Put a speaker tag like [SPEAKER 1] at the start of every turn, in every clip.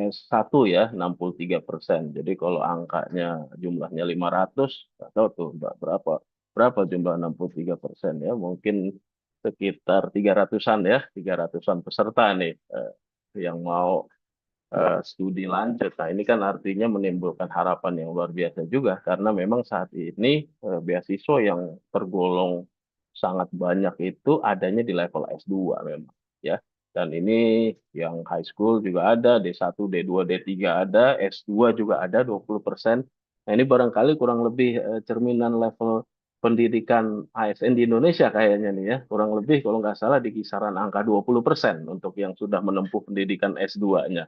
[SPEAKER 1] S1 ya 63%. Jadi kalau angkanya jumlahnya 500, nggak tahu tuh Mbak, berapa berapa jumlah 63% ya. Mungkin sekitar 300-an ya, 300-an peserta nih yang mau studi lanjut. Nah, ini kan artinya menimbulkan harapan yang luar biasa juga karena memang saat ini beasiswa yang tergolong sangat banyak itu adanya di level S2 memang ya. Dan ini yang high school juga ada, D1, D2, D3 ada, S2 juga ada 20%. Nah, ini barangkali kurang lebih cerminan level pendidikan ASN di Indonesia kayaknya nih ya. Kurang lebih kalau nggak salah di kisaran angka 20% untuk yang sudah menempuh pendidikan S2-nya.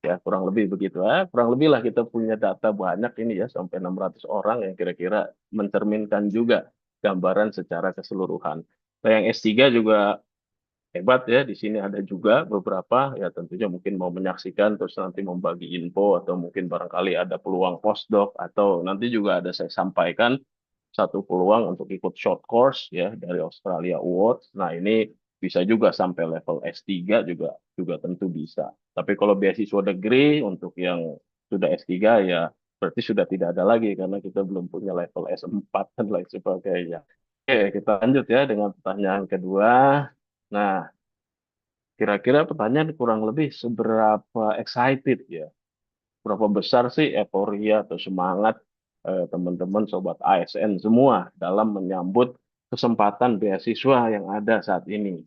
[SPEAKER 1] Ya, kurang lebih begitu. Kurang lebih lah kita punya data banyak ini ya, sampai 600 orang yang kira-kira mencerminkan juga gambaran secara keseluruhan. Nah, yang S3 juga hebat ya, di sini ada juga beberapa, ya tentunya mungkin mau menyaksikan terus nanti membagi info atau mungkin barangkali ada peluang postdoc atau nanti juga ada saya sampaikan satu peluang untuk ikut short course ya dari Australia Awards. Nah, ini bisa juga sampai level S3 juga juga tentu bisa. Tapi kalau beasiswa degree untuk yang sudah S3 ya berarti sudah tidak ada lagi karena kita belum punya level S4 dan lain sebagainya. Oke, kita lanjut ya dengan pertanyaan kedua. Nah, kira-kira pertanyaan kurang lebih seberapa excited ya? Berapa besar sih euforia atau semangat teman-teman sobat ASN semua dalam menyambut kesempatan beasiswa yang ada saat ini.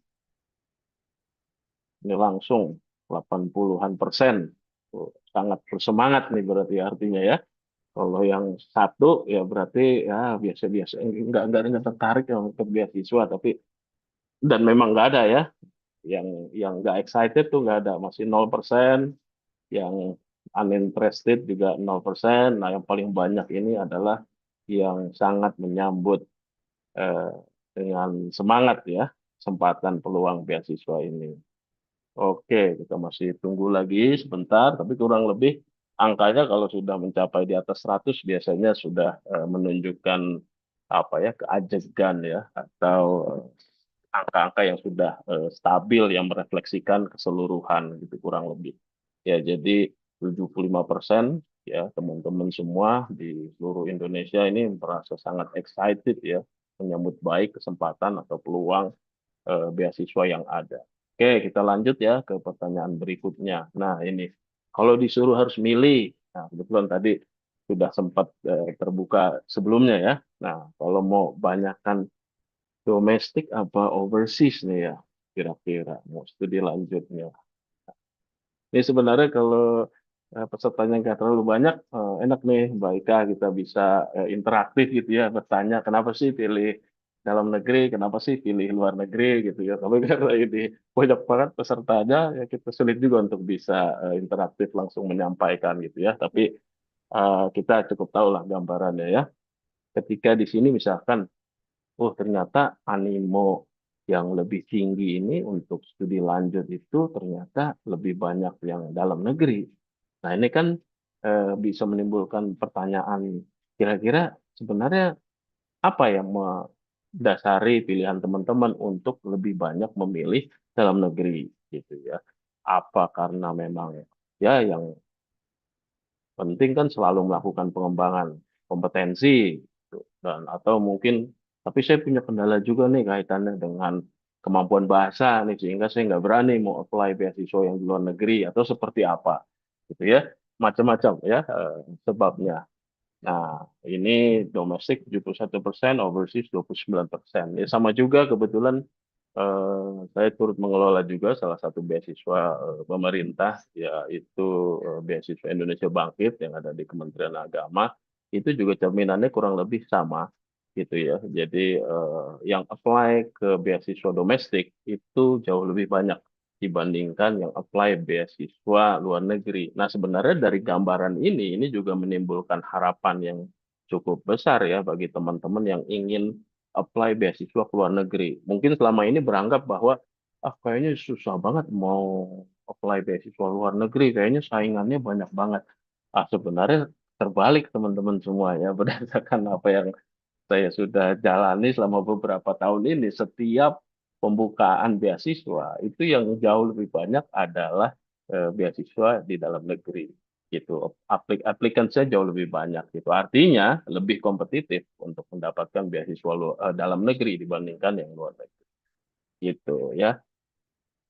[SPEAKER 1] Ini langsung 80-an persen. Tuh, sangat bersemangat nih berarti artinya ya. Kalau yang satu ya berarti ya biasa-biasa, enggak tertarik yang untuk beasiswa tapi dan memang nggak ada ya yang nggak excited tuh nggak ada, masih 0%. Yang uninterested juga 0%. Nah, yang paling banyak ini adalah yang sangat menyambut eh, dengan semangat ya kesempatan peluang beasiswa ini. Oke, kita masih tunggu lagi sebentar, tapi kurang lebih angkanya kalau sudah mencapai di atas 100 biasanya sudah menunjukkan apa ya keajegan ya atau angka-angka yang sudah stabil yang merefleksikan keseluruhan gitu kurang lebih. Ya, jadi 75% ya teman-teman semua di seluruh Indonesia ini merasa sangat excited ya menyambut baik kesempatan atau peluang beasiswa yang ada. Oke, kita lanjut ya ke pertanyaan berikutnya. Nah, ini kalau disuruh harus milih, nah kebetulan tadi sudah sempat terbuka sebelumnya ya. Nah, kalau mau banyakkan domestik apa overseas nih ya, kira-kira mau studi lanjutnya. Ini sebenarnya kalau pesertanya nggak terlalu banyak, enak nih Mbak Ika, kita bisa interaktif gitu ya, bertanya kenapa sih pilih dalam negeri, kenapa sih pilih luar negeri gitu ya. Tapi karena ini banyak banget pesertanya, ya kita sulit juga untuk bisa interaktif langsung menyampaikan gitu ya. Tapi kita cukup tahu lah gambarannya ya. Ketika di sini misalkan, oh ternyata animo yang lebih tinggi ini untuk studi lanjut itu ternyata lebih banyak yang dalam negeri. Nah, ini kan bisa menimbulkan pertanyaan, kira-kira sebenarnya apa yang mendasari pilihan teman-teman untuk lebih banyak memilih dalam negeri gitu ya. Apa karena memang ya yang penting kan selalu melakukan pengembangan kompetensi gitu. Dan atau mungkin tapi saya punya kendala juga nih kaitannya dengan kemampuan bahasa nih sehingga saya nggak berani mau apply beasiswa yang di luar negeri atau seperti apa gitu ya, macam-macam ya sebabnya. Nah, ini domestik 71%, overseas 29%. Ya sama juga kebetulan saya turut mengelola juga salah satu beasiswa pemerintah, yaitu beasiswa Indonesia Bangkit yang ada di Kementerian Agama. Itu juga cerminannya kurang lebih sama, gitu ya. Jadi yang apply ke beasiswa domestik itu jauh lebih banyak dibandingkan yang apply beasiswa luar negeri. Nah, sebenarnya dari gambaran ini juga menimbulkan harapan yang cukup besar ya bagi teman-teman yang ingin apply beasiswa ke luar negeri. Mungkin selama ini beranggap bahwa kayaknya susah banget mau apply beasiswa luar negeri, kayaknya saingannya banyak banget. Sebenarnya terbalik teman-teman semua ya berdasarkan apa yang saya sudah jalani selama beberapa tahun ini. Setiap pembukaan beasiswa itu yang jauh lebih banyak adalah beasiswa di dalam negeri gitu. Applicant-nya jauh lebih banyak gitu. Artinya lebih kompetitif untuk mendapatkan beasiswa dalam negeri dibandingkan yang luar negeri gitu ya.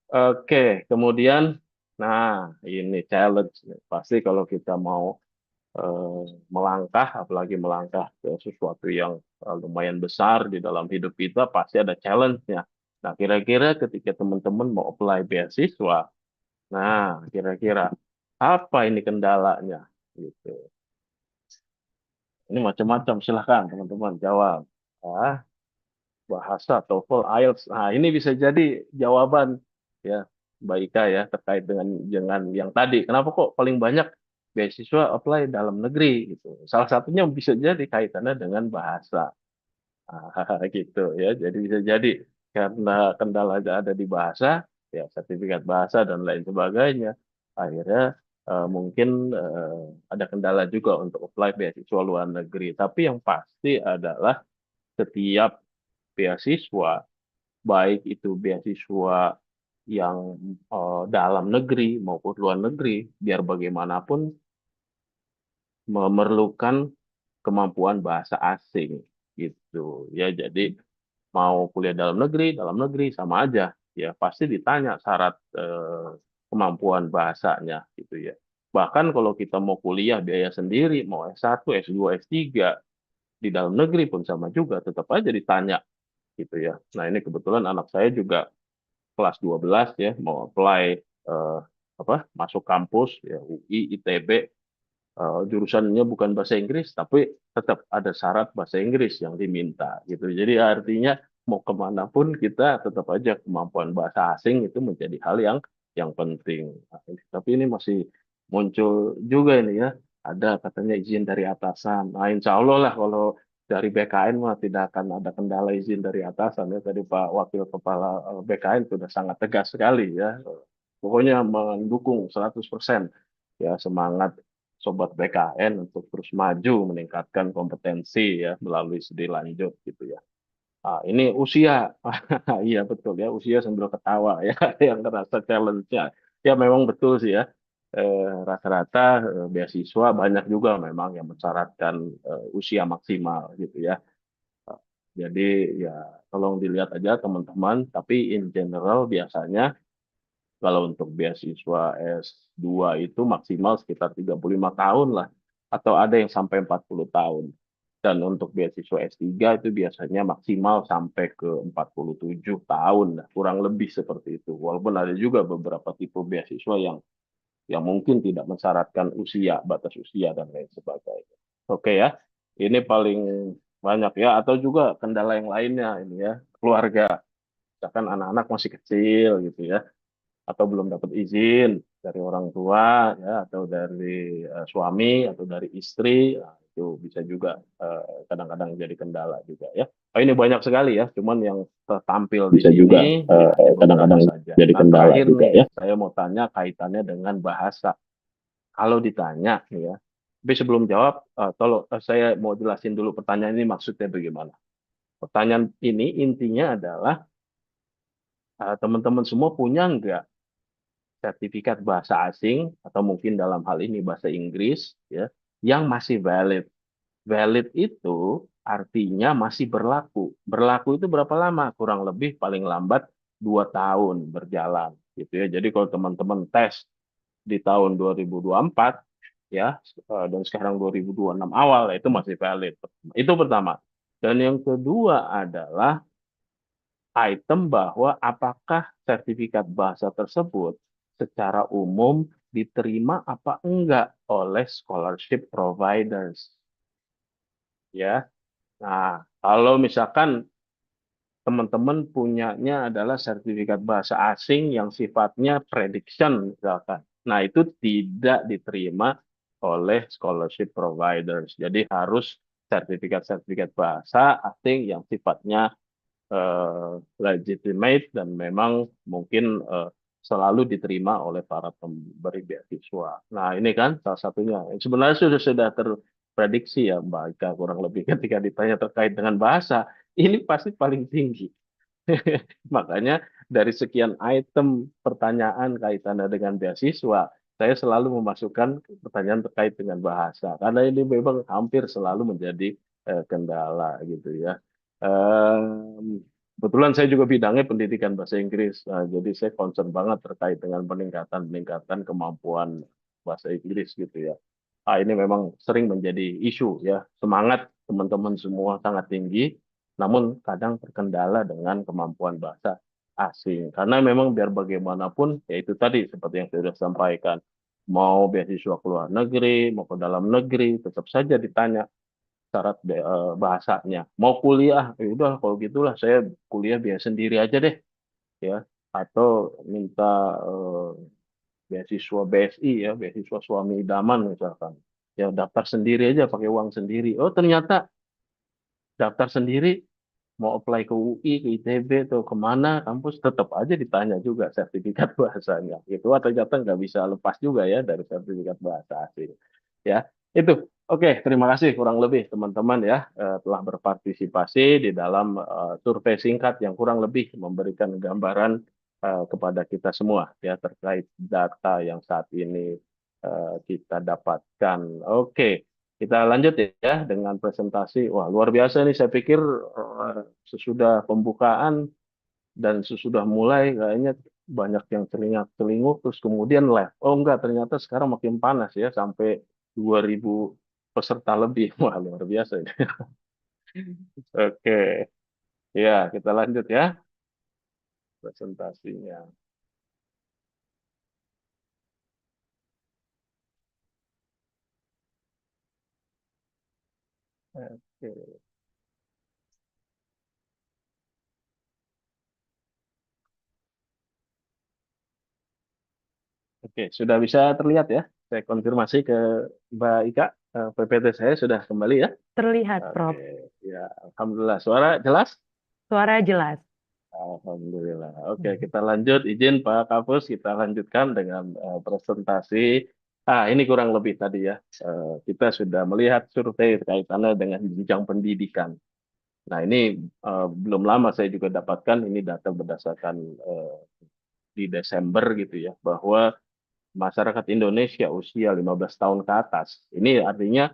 [SPEAKER 1] Oke, kemudian nah ini challenge nih. Pasti kalau kita mau eh, melangkah, apalagi melangkah ke sesuatu yang lumayan besar di dalam hidup kita, pasti ada challenge-nya. Nah, kira-kira ketika teman-teman mau apply beasiswa, nah kira-kira apa ini kendalanya? Gitu. Ini macam-macam, silahkan teman-teman jawab. Ah, bahasa TOEFL, IELTS. Nah, ini bisa jadi jawaban ya, Mbak Ika ya terkait dengan yang tadi. Kenapa kok paling banyak beasiswa apply dalam negeri gitu. Salah satunya bisa jadi kaitannya dengan bahasa. Gitu ya. Jadi bisa jadi karena kendala ada di bahasa, ya sertifikat bahasa dan lain sebagainya. Akhirnya mungkin ada kendala juga untuk apply beasiswa luar negeri. Tapi yang pasti adalah setiap beasiswa, baik itu beasiswa yang dalam negeri maupun luar negeri, biar bagaimanapun memerlukan kemampuan bahasa asing gitu ya. Jadi mau kuliah dalam negeri sama aja ya, pasti ditanya syarat kemampuan bahasanya gitu ya. Bahkan kalau kita mau kuliah biaya sendiri, mau S1, S2, S3 di dalam negeri pun sama juga, tetap aja ditanya gitu ya. Nah, ini kebetulan anak saya juga kelas 12 ya, mau apply masuk kampus ya UI, ITB, jurusannya bukan bahasa Inggris, tapi tetap ada syarat bahasa Inggris yang diminta gitu. Jadi artinya mau kemanapun kita tetap aja kemampuan bahasa asing itu menjadi hal yang penting. Nah, tapi ini masih muncul juga ini ya, ada katanya izin dari atasan. Nah, insya Allah lah kalau dari BKN mah tidak akan ada kendala izin dari atasan ya. Tadi Pak Wakil Kepala BKN sudah sangat tegas sekali ya. Pokoknya mendukung 100% ya semangat Sobat BKN untuk terus maju meningkatkan kompetensi ya melalui studi lanjut gitu ya. Ini usia, iya betul ya, usia sambil ketawa ya yang terasa challenge-nya. Ya memang betul sih ya. Rata-rata beasiswa banyak juga memang yang mensyaratkan usia maksimal gitu ya. Eh, Jadi ya tolong dilihat aja teman-teman, tapi in general biasanya kalau untuk beasiswa S2 itu maksimal sekitar 35 tahun lah. Atau ada yang sampai 40 tahun. Dan untuk beasiswa S3 itu biasanya maksimal sampai ke 47 tahun. Lah. Kurang lebih seperti itu. Walaupun ada juga beberapa tipe beasiswa yang mungkin tidak mensyaratkan usia, batas usia, dan lain sebagainya. Oke ya, ini paling banyak ya. Atau juga kendala yang lainnya ini ya, keluarga. Misalkan anak-anak masih kecil gitu ya atau belum dapat izin dari orang tua ya atau dari suami atau dari istri. Nah, itu bisa juga kadang-kadang jadi kendala juga ya. Ini banyak sekali ya, cuman yang tertampil di
[SPEAKER 2] Bisa
[SPEAKER 1] sini
[SPEAKER 2] juga
[SPEAKER 1] ya hanya beberapa
[SPEAKER 2] kadang-kadang
[SPEAKER 1] saja.
[SPEAKER 2] jadi
[SPEAKER 1] Nah,
[SPEAKER 2] kendala
[SPEAKER 1] terakhir
[SPEAKER 2] juga
[SPEAKER 1] nih
[SPEAKER 2] ya.
[SPEAKER 1] saya mau tanya kaitannya dengan bahasa. Kalau ditanya nih ya, tapi sebelum jawab, tolong saya mau jelasin dulu pertanyaan ini maksudnya bagaimana. Pertanyaan ini intinya adalah teman-teman semua punya nggak sertifikat bahasa asing atau mungkin dalam hal ini bahasa Inggris ya yang masih valid. Valid itu artinya masih berlaku. Berlaku itu berapa lama? Kurang lebih paling lambat 2 tahun berjalan gitu ya. Jadi kalau teman-teman tes di tahun 2024 ya dan sekarang 2026 awal itu masih valid. Itu pertama. Dan yang kedua adalah item bahwa apakah sertifikat bahasa tersebut secara umum diterima apa enggak oleh scholarship providers ya. Nah, kalau misalkan teman-teman punyanya adalah sertifikat bahasa asing yang sifatnya prediction misalkan. Nah, itu tidak diterima oleh scholarship providers. Jadi harus sertifikat-sertifikat bahasa asing yang sifatnya legitimate dan memang mungkin selalu diterima oleh para pemberi beasiswa. Nah, ini kan salah satunya. Sebenarnya sudah terprediksi ya Mbak Ika kurang lebih ketika ditanya terkait dengan bahasa, ini pasti paling tinggi. Makanya dari sekian item pertanyaan kaitannya dengan beasiswa, saya selalu memasukkan pertanyaan terkait dengan bahasa. Karena ini memang hampir selalu menjadi kendala gitu ya. Kebetulan saya juga bidangnya pendidikan bahasa Inggris. Jadi saya concern banget terkait dengan peningkatan kemampuan bahasa Inggris gitu ya. Ini memang sering menjadi isu ya. Semangat teman-teman semua sangat tinggi, namun kadang terkendala dengan kemampuan bahasa asing. Karena memang biar bagaimanapun, ya itu tadi seperti yang saya sudah sampaikan, mau beasiswa ke luar negeri, mau ke dalam negeri, tetap saja ditanya syarat bahasanya. Mau kuliah, ya udah kalau gitulah saya kuliah biaya sendiri aja deh, ya. Atau minta eh, beasiswa BSI ya, beasiswa suami idaman misalkan. Ya daftar sendiri aja pakai uang sendiri. Oh ternyata daftar sendiri mau apply ke UI, ke ITB atau kemana kampus tetap aja ditanya juga sertifikat bahasanya. Itu ternyata nggak bisa lepas juga ya dari sertifikat bahasa asing. Ya, itu. Oke, terima kasih kurang lebih teman-teman ya telah berpartisipasi di dalam survei singkat yang kurang lebih memberikan gambaran kepada kita semua ya terkait data yang saat ini kita dapatkan. Oke, kita lanjut ya dengan presentasi. Wah, luar biasa nih. Saya pikir sesudah pembukaan dan sesudah mulai kayaknya banyak yang celingak-celinguk terus kemudian live. Oh enggak, ternyata sekarang makin panas ya sampai 2000 peserta lebih. Wah, luar biasa ini. Oke, ya kita lanjut ya presentasinya. Oke, oke, sudah bisa terlihat ya. Saya konfirmasi ke Mbak Ika, PPT saya sudah kembali ya.
[SPEAKER 2] Terlihat,
[SPEAKER 1] Oke,
[SPEAKER 2] Prof.
[SPEAKER 1] ya, alhamdulillah. Suara jelas?
[SPEAKER 2] Suara jelas.
[SPEAKER 1] Alhamdulillah. Oke,
[SPEAKER 2] Mhm.
[SPEAKER 1] kita lanjut. Izin Pak Kapus, kita lanjutkan dengan presentasi. Ini kurang lebih tadi ya. Kita sudah melihat survei kaitannya dengan jenjang pendidikan. Nah, ini belum lama saya juga dapatkan ini data berdasarkan di Desember gitu ya, bahwa masyarakat Indonesia usia 15 tahun ke atas. Ini artinya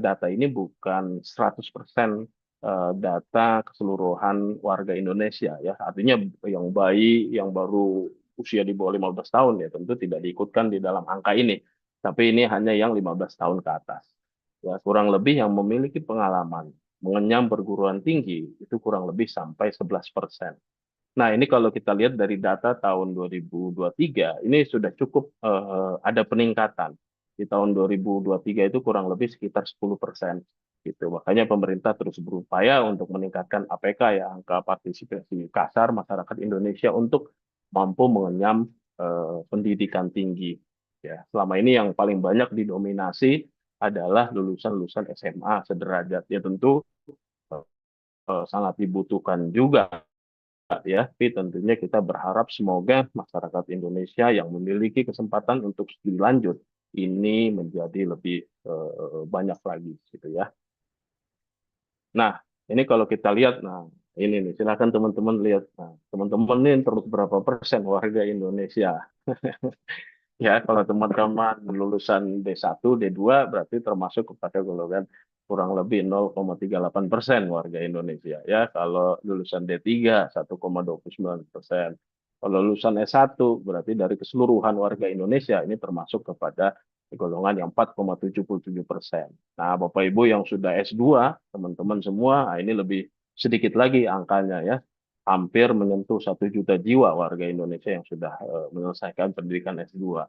[SPEAKER 1] data ini bukan 100% data keseluruhan warga Indonesia ya. Artinya yang bayi yang baru usia di bawah 15 tahun ya tentu tidak diikutkan di dalam angka ini. Tapi ini hanya yang 15 tahun ke atas. Ya, kurang lebih yang memiliki pengalaman mengenyam perguruan tinggi itu kurang lebih sampai 11%. Nah, ini kalau kita lihat dari data tahun 2023, ini sudah cukup ada peningkatan. Di tahun 2023 itu kurang lebih sekitar 10%. Gitu. Makanya pemerintah terus berupaya untuk meningkatkan APK ya, angka partisipasi kasar masyarakat Indonesia untuk mampu mengenyam pendidikan tinggi. Ya, selama ini yang paling banyak didominasi adalah lulusan-lulusan SMA sederajat. Ya tentu sangat dibutuhkan juga ya, tapi tentunya kita berharap semoga masyarakat Indonesia yang memiliki kesempatan untuk studi lanjut ini menjadi lebih banyak lagi gitu ya. Nah, ini kalau kita lihat, nah ini nih silakan teman-teman lihat. Nah, teman-teman ini terus berapa persen warga Indonesia? Ya, kalau teman-teman lulusan D1, D2 berarti termasuk kepada golongan kurang lebih 0,38% warga Indonesia. Ya, kalau lulusan D3 1,29%. Kalau lulusan S1 berarti dari keseluruhan warga Indonesia ini termasuk kepada golongan yang 4,77%. Nah, Bapak Ibu yang sudah S2, teman-teman semua, ini lebih sedikit lagi angkanya ya, hampir menyentuh 1 juta jiwa warga Indonesia yang sudah menyelesaikan pendidikan S2.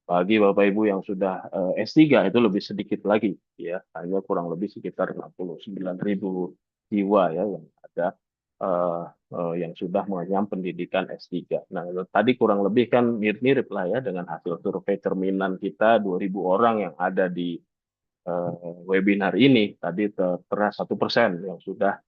[SPEAKER 1] Bagi Bapak Ibu yang sudah S3 itu lebih sedikit lagi, ya, hanya kurang lebih sekitar 69.000 jiwa ya yang ada yang sudah mengenyam pendidikan S3. Nah, tadi kurang lebih kan mirip-mirip lah ya dengan hasil survei cerminan kita 2.000 orang yang ada di webinar ini tadi tertera 1% yang sudah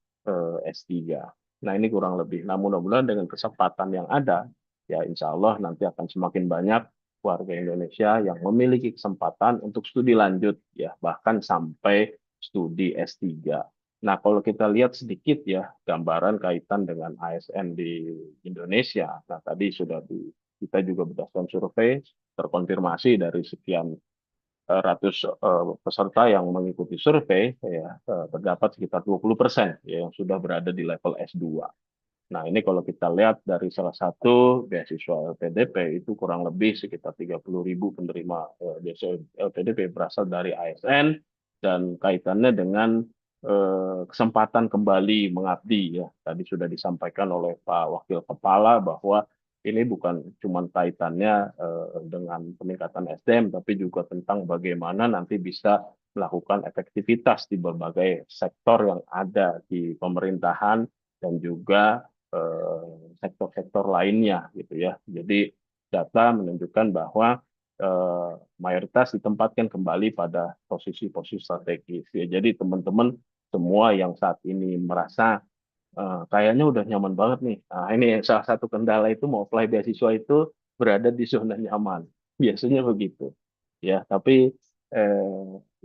[SPEAKER 1] S3. Nah ini kurang lebih. Nah mudah-mudahan dengan kesempatan yang ada, ya insya Allah nanti akan semakin banyak warga Indonesia yang memiliki kesempatan untuk studi lanjut, ya bahkan sampai studi S3. Nah, kalau kita lihat sedikit ya gambaran kaitan dengan ASN di Indonesia. Nah, tadi kita juga berdasarkan survei terkonfirmasi dari sekian ratus peserta yang mengikuti survei ya terdapat sekitar 20% ya, yang sudah berada di level S2. Nah, ini kalau kita lihat dari salah satu beasiswa LPDP itu kurang lebih sekitar 30.000 penerima beasiswa LPDP berasal dari ASN dan kaitannya dengan kesempatan kembali mengabdi ya. Tadi sudah disampaikan oleh Pak Wakil Kepala bahwa ini bukan cuma kaitannya dengan peningkatan SDM, tapi juga tentang bagaimana nanti bisa melakukan efektivitas di berbagai sektor yang ada di pemerintahan dan juga sektor-sektor lainnya gitu ya. Jadi data menunjukkan bahwa mayoritas ditempatkan kembali pada posisi-posisi strategis. Ya, jadi teman-teman semua yang saat ini merasa kayaknya udah nyaman banget nih. Nah, ini salah satu kendala itu mau apply beasiswa itu berada di zona nyaman. Biasanya begitu. Ya, tapi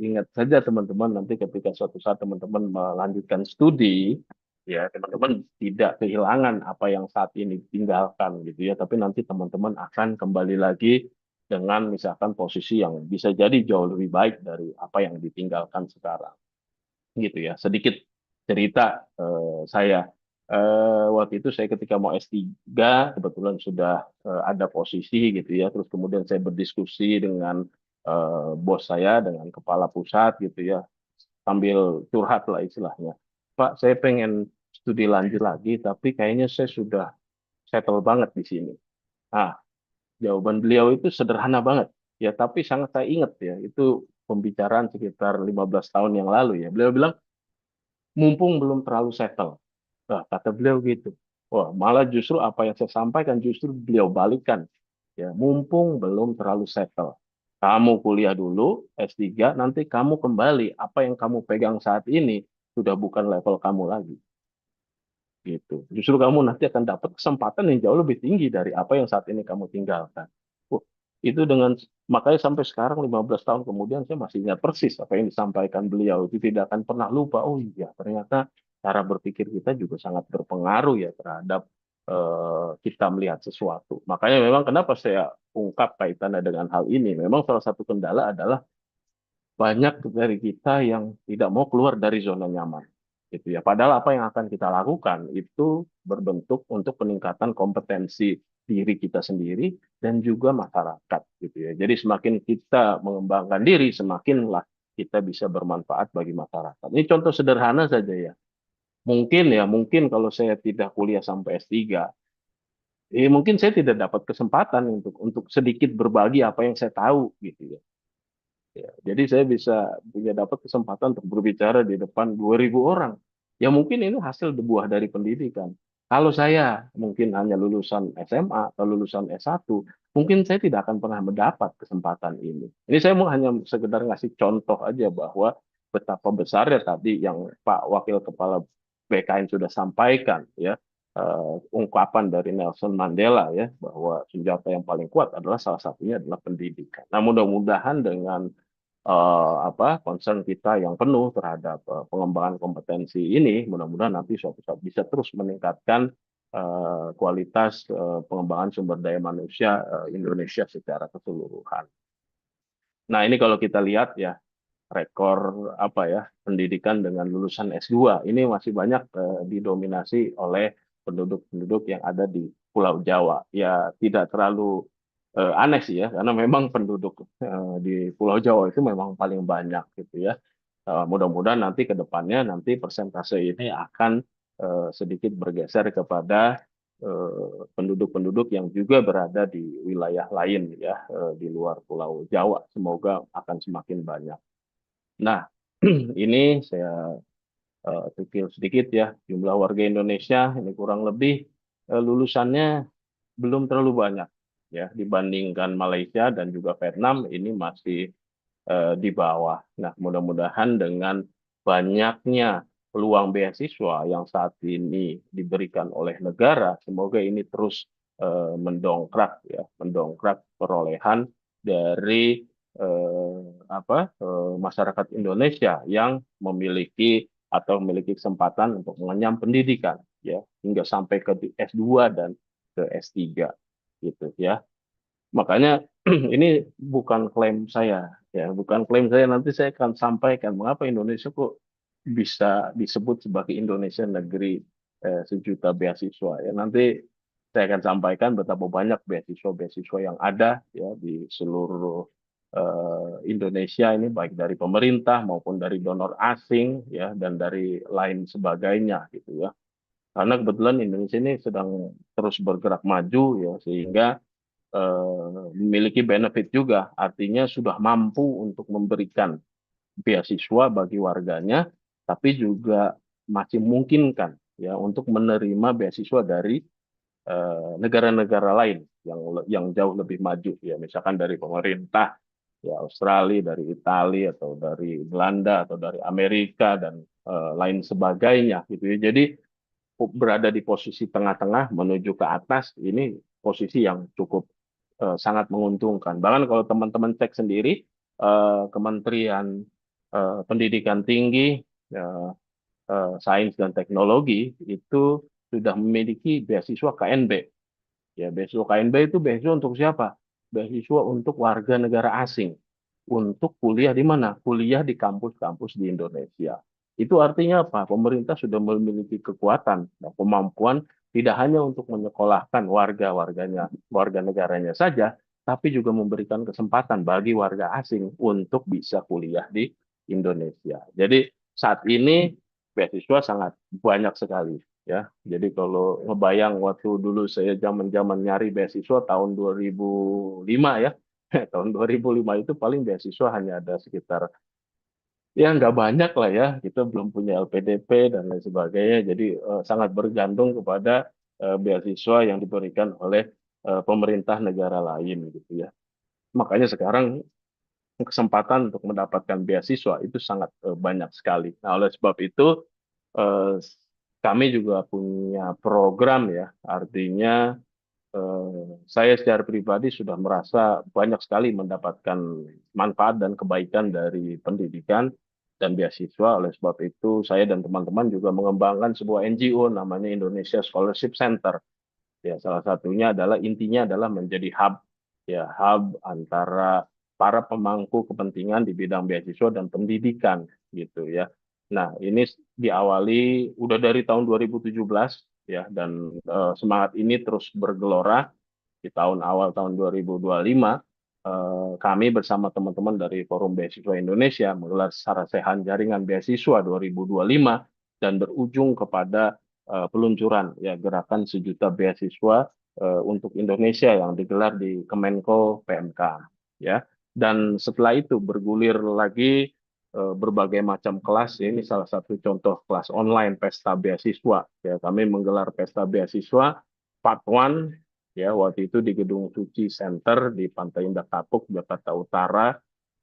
[SPEAKER 1] ingat saja teman-teman nanti ketika suatu saat teman-teman melanjutkan studi, ya teman-teman tidak kehilangan apa yang saat ini tinggalkan gitu ya, tapi nanti teman-teman akan kembali lagi dengan misalkan posisi yang bisa jadi jauh lebih baik dari apa yang ditinggalkan sekarang gitu ya. Sedikit cerita saya. Waktu itu saya ketika mau S3 kebetulan sudah ada posisi gitu ya. Terus kemudian saya berdiskusi dengan bos saya, dengan kepala pusat gitu ya. Sambil curhat lah istilahnya. Pak, saya pengen studi lanjut lagi, tapi kayaknya saya sudah settle banget di sini. Nah, jawaban beliau itu sederhana banget. Ya, tapi sangat saya ingat ya, itu pembicaraan sekitar 15 tahun yang lalu ya. Beliau bilang, mumpung belum terlalu settle. Nah, kata beliau gitu. Wah, malah justru apa yang saya sampaikan justru beliau balikan. Ya, mumpung belum terlalu settle. Kamu kuliah dulu, S3, nanti kamu kembali. Apa yang kamu pegang saat ini sudah bukan level kamu lagi. Gitu. Justru kamu nanti akan dapat kesempatan yang jauh lebih tinggi dari apa yang saat ini kamu tinggalkan. Oh, itu dengan makanya sampai sekarang 15 tahun kemudian saya masih ingat persis apa yang disampaikan beliau itu tidak akan pernah lupa. Oh iya, ternyata cara berpikir kita juga sangat berpengaruh ya terhadap kita melihat sesuatu. Makanya memang kenapa saya ungkap kaitannya dengan hal ini. Memang salah satu kendala adalah banyak dari kita yang tidak mau keluar dari zona nyaman gitu ya. Padahal apa yang akan kita lakukan itu berbentuk untuk peningkatan kompetensi diri kita sendiri dan juga masyarakat gitu ya. Jadi semakin kita mengembangkan diri, semakinlah kita bisa bermanfaat bagi masyarakat. Ini contoh sederhana saja ya. Mungkin kalau saya tidak kuliah sampai S3, mungkin saya tidak dapat kesempatan untuk sedikit berbagi apa yang saya tahu gitu ya. Ya, jadi saya punya dapat kesempatan untuk berbicara di depan 2.000 orang. Ya mungkin ini hasil buah dari pendidikan. Kalau saya mungkin hanya lulusan SMA atau lulusan S1, mungkin saya tidak akan pernah mendapat kesempatan ini. Ini saya mau hanya sekedar ngasih contoh aja bahwa betapa besarnya tadi yang Pak Wakil Kepala BKN sudah sampaikan ya, ungkapan dari Nelson Mandela ya bahwa senjata yang paling kuat adalah salah satunya adalah pendidikan. Nah, mudah-mudahan dengan concern kita yang penuh terhadap pengembangan kompetensi ini, mudah-mudahan nanti suatu saat bisa terus meningkatkan kualitas pengembangan sumber daya manusia Indonesia secara keseluruhan. Nah, ini kalau kita lihat ya rekor pendidikan dengan lulusan S2 ini masih banyak didominasi oleh penduduk-penduduk yang ada di Pulau Jawa. Ya tidak terlalu aneh sih ya, karena memang penduduk di Pulau Jawa itu memang paling banyak gitu ya. Mudah-mudahan nanti ke depannya nanti persentase ini akan sedikit bergeser kepada penduduk-penduduk yang juga berada di wilayah lain ya di luar Pulau Jawa. Semoga akan semakin banyak. Nah, ini saya kecil sedikit ya jumlah warga Indonesia ini kurang lebih lulusannya belum terlalu banyak ya dibandingkan Malaysia dan juga Vietnam ini masih di bawah. Nah, mudah-mudahan dengan banyaknya peluang beasiswa yang saat ini diberikan oleh negara, semoga ini terus mendongkrak perolehan dari masyarakat Indonesia yang memiliki atau memiliki kesempatan untuk mengenyam pendidikan ya hingga sampai ke S2 dan ke S3 gitu ya. Makanya ini bukan klaim saya ya, bukan klaim saya, nanti saya akan sampaikan mengapa Indonesia kok bisa disebut sebagai Indonesia negeri sejuta beasiswa ya. Nanti saya akan sampaikan betapa banyak beasiswa-beasiswa yang ada ya di seluruh Indonesia ini, baik dari pemerintah maupun dari donor asing ya, dan dari lain sebagainya gitu ya. Karena kebetulan Indonesia ini sedang terus bergerak maju ya, sehingga memiliki benefit juga, artinya sudah mampu untuk memberikan beasiswa bagi warganya, tapi juga masih memungkinkan ya untuk menerima beasiswa dari negara-negara lain yang jauh lebih maju ya, misalkan dari pemerintah ya Australia, dari Italia atau dari Belanda atau dari Amerika dan lain sebagainya gitu ya. Jadi berada di posisi tengah-tengah menuju ke atas, ini posisi yang cukup sangat menguntungkan. Bahkan kalau teman-teman cek sendiri, Kementerian Pendidikan Tinggi, eh, Sains dan Teknologi itu sudah memiliki beasiswa KNB. Ya, beasiswa KNB itu beasiswa untuk siapa? Beasiswa untuk warga negara asing. Untuk kuliah di mana? Kuliah di kampus-kampus di Indonesia. Itu artinya apa? Pemerintah sudah memiliki kekuatan dan kemampuan tidak hanya untuk menyekolahkan warga-warganya, warga negaranya saja, tapi juga memberikan kesempatan bagi warga asing untuk bisa kuliah di Indonesia. Jadi saat ini beasiswa sangat banyak sekali ya. Jadi kalau ngebayang waktu dulu saya zaman-zaman nyari beasiswa tahun 2005 ya, tahun 2005 itu paling beasiswa hanya ada sekitar, ya nggak banyak lah ya, kita belum punya LPDP dan lain sebagainya, jadi sangat bergantung kepada beasiswa yang diberikan oleh pemerintah negara lain gitu ya. Makanya sekarang kesempatan untuk mendapatkan beasiswa itu sangat banyak sekali. Nah, oleh sebab itu eh, kami juga punya program ya, artinya saya secara pribadi sudah merasa banyak sekali mendapatkan manfaat dan kebaikan dari pendidikan dan beasiswa. Oleh sebab itu, saya dan teman-teman juga mengembangkan sebuah NGO namanya Indonesia Scholarship Center. Ya, salah satunya adalah, intinya adalah menjadi hub, ya, hub antara para pemangku kepentingan di bidang beasiswa dan pendidikan gitu ya. Nah, ini diawali udah dari tahun 2017 ya, dan semangat ini terus bergelora di tahun 2025. Kami bersama teman-teman dari Forum Beasiswa Indonesia menggelar Sarasehan Jaringan Beasiswa 2025 dan berujung kepada peluncuran ya gerakan sejuta beasiswa untuk Indonesia yang digelar di Kemenko PMK ya. Dan setelah itu bergulir lagi berbagai macam kelas. Ini salah satu contoh kelas online pesta beasiswa ya. Kami menggelar pesta beasiswa Part 1 ya, waktu itu di Gedung Suci Center di Pantai Indah Kapuk, Jakarta Utara.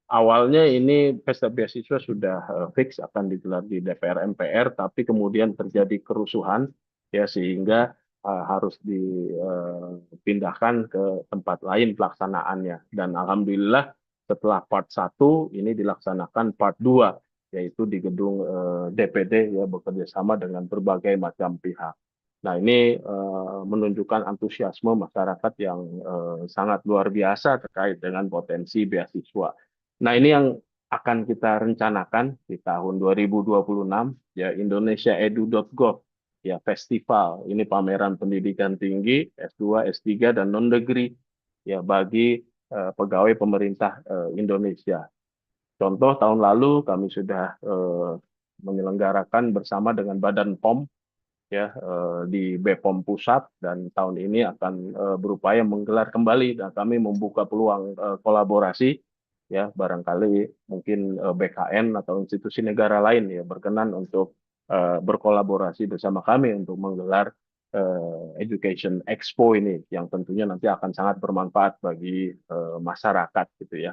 [SPEAKER 1] Awalnya ini pesta beasiswa sudah fix akan digelar di DPR MPR, tapi kemudian terjadi kerusuhan ya, sehingga harus dipindahkan ke tempat lain pelaksanaannya. Dan alhamdulillah setelah part 1 ini dilaksanakan part 2, yaitu di gedung DPD ya, bekerja sama dengan berbagai macam pihak. Nah, ini menunjukkan antusiasme masyarakat yang sangat luar biasa terkait dengan potensi beasiswa. Nah, ini yang akan kita rencanakan di tahun 2026 ya, indonesiaedu.gov ya, festival. Ini pameran pendidikan tinggi S2, S3 dan non-negeri ya bagi pegawai pemerintah Indonesia. Contoh, tahun lalu kami sudah menyelenggarakan bersama dengan Badan POM ya di BPOM Pusat, dan tahun ini akan berupaya menggelar kembali, dan kami membuka peluang kolaborasi ya, barangkali mungkin BKN atau institusi negara lain ya berkenan untuk berkolaborasi bersama kami untuk menggelar Education Expo ini, yang tentunya nanti akan sangat bermanfaat bagi masyarakat gitu ya.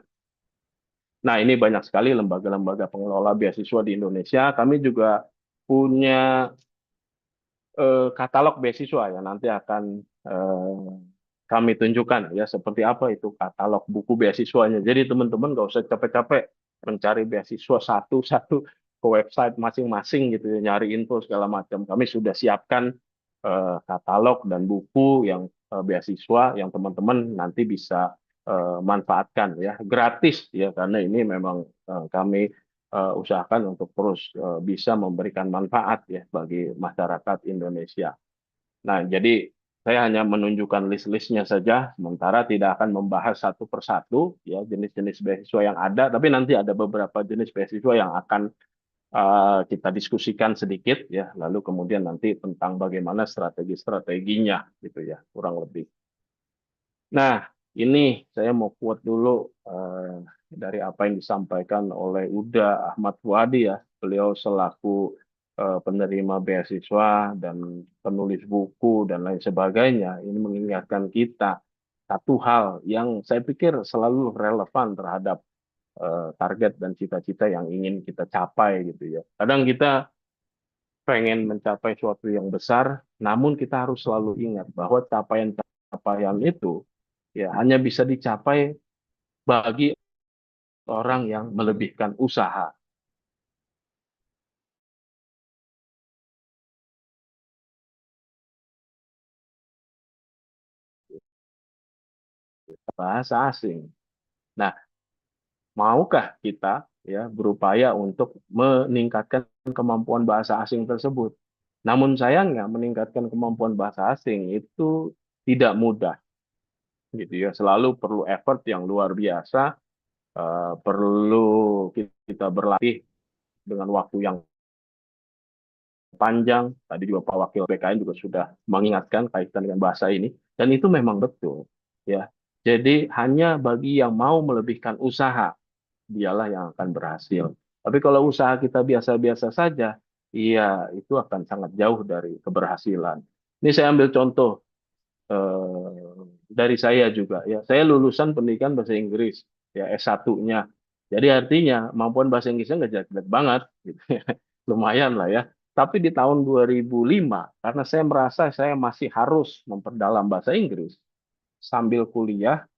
[SPEAKER 1] Nah, ini banyak sekali lembaga-lembaga pengelola beasiswa di Indonesia. Kami juga punya katalog beasiswa ya, nanti akan eh, kami tunjukkan ya seperti apa itu katalog buku beasiswanya. Jadi teman-teman nggak usah capek-capek mencari beasiswa satu-satu. ke website masing-masing gitu ya, nyari info segala macam. Kami sudah siapkan katalog dan buku yang beasiswa yang teman-teman nanti bisa manfaatkan ya, gratis ya, karena ini memang kami usahakan untuk terus bisa memberikan manfaat ya bagi masyarakat Indonesia. Nah, jadi saya hanya menunjukkan list-listnya saja, sementara tidak akan membahas satu persatu ya jenis-jenis beasiswa yang ada, tapi nanti ada beberapa jenis beasiswa yang akan kita diskusikan sedikit ya, lalu kemudian nanti tentang bagaimana strategi-strateginya gitu ya, kurang lebih. Nah, ini saya mau quote dulu dari apa yang disampaikan oleh Uda Ahmad Fuadi ya. Beliau selaku penerima beasiswa dan penulis buku dan lain sebagainya, ini mengingatkan kita satu hal yang saya pikir selalu relevan terhadap target dan cita-cita yang ingin kita capai gitu ya. Kadang kita pengen mencapai suatu yang besar, namun kita harus selalu ingat bahwa capaian-capaian itu ya hanya bisa dicapai bagi orang yang melebihkan usaha. Bahasa asing. Nah, maukah kita ya berupaya untuk meningkatkan kemampuan bahasa asing tersebut? Namun sayangnya meningkatkan kemampuan bahasa asing itu tidak mudah gitu ya. Selalu perlu effort yang luar biasa, perlu kita berlatih dengan waktu yang panjang. Tadi juga Pak Wakil BKN juga sudah mengingatkan kaitan dengan bahasa ini, dan itu memang betul. Ya, jadi hanya bagi yang mau melebihkan usaha, dialah yang akan berhasil. Tapi kalau usaha kita biasa-biasa saja, iya itu akan sangat jauh dari keberhasilan. Ini saya ambil contoh dari saya juga. Ya, saya lulusan pendidikan bahasa Inggris, ya S1-nya. Jadi artinya kemampuan bahasa Inggrisnya nggak jelek-jelek banget, gitu. Lumayan lah ya. Tapi di tahun 2005, karena saya merasa saya masih harus memperdalam bahasa Inggris sambil kuliah,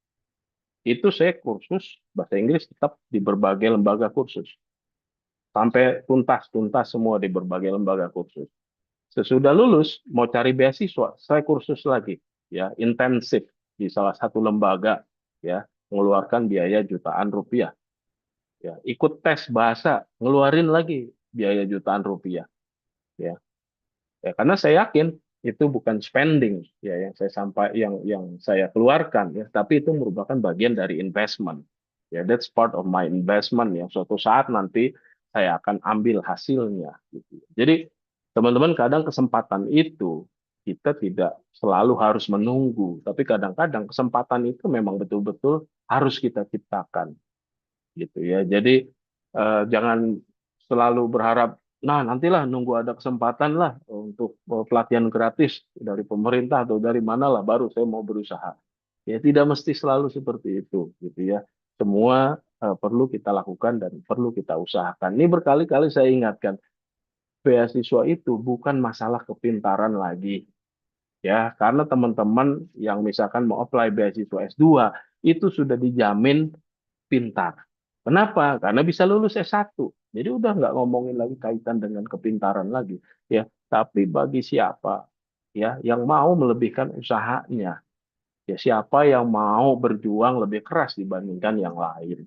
[SPEAKER 1] itu saya kursus bahasa Inggris tetap di berbagai lembaga kursus. Sampai tuntas-tuntas semua di berbagai lembaga kursus. Sesudah lulus, mau cari beasiswa, saya kursus lagi, ya intensif di salah satu lembaga, ya mengeluarkan biaya jutaan rupiah. Ya, ikut tes bahasa, ngeluarin lagi biaya jutaan rupiah. Ya, ya karena saya yakin itu bukan spending ya yang saya saya keluarkan ya, tapi itu merupakan bagian dari investment. Ya, that's part of my investment yang suatu saat nanti saya akan ambil hasilnya gitu. Jadi teman-teman kadang kesempatan itu kita tidak selalu harus menunggu, tapi kadang-kadang kesempatan itu memang betul-betul harus kita ciptakan gitu ya. Jadi jangan selalu berharap, nah nantilah nunggu ada kesempatan lah untuk pelatihan gratis dari pemerintah atau dari mana lah baru saya mau berusaha. Ya tidak mesti selalu seperti itu gitu ya. Semua perlu kita lakukan dan perlu kita usahakan. Ini berkali-kali saya ingatkan, beasiswa itu bukan masalah kepintaran lagi. Ya, karena teman-teman yang misalkan mau apply beasiswa S2 itu sudah dijamin pintar. Kenapa? Karena bisa lulus S1. Jadi udah nggak ngomongin lagi kaitan dengan kepintaran lagi. Ya, tapi bagi siapa ya yang mau melebihkan usahanya, ya siapa yang mau berjuang lebih keras dibandingkan yang lain.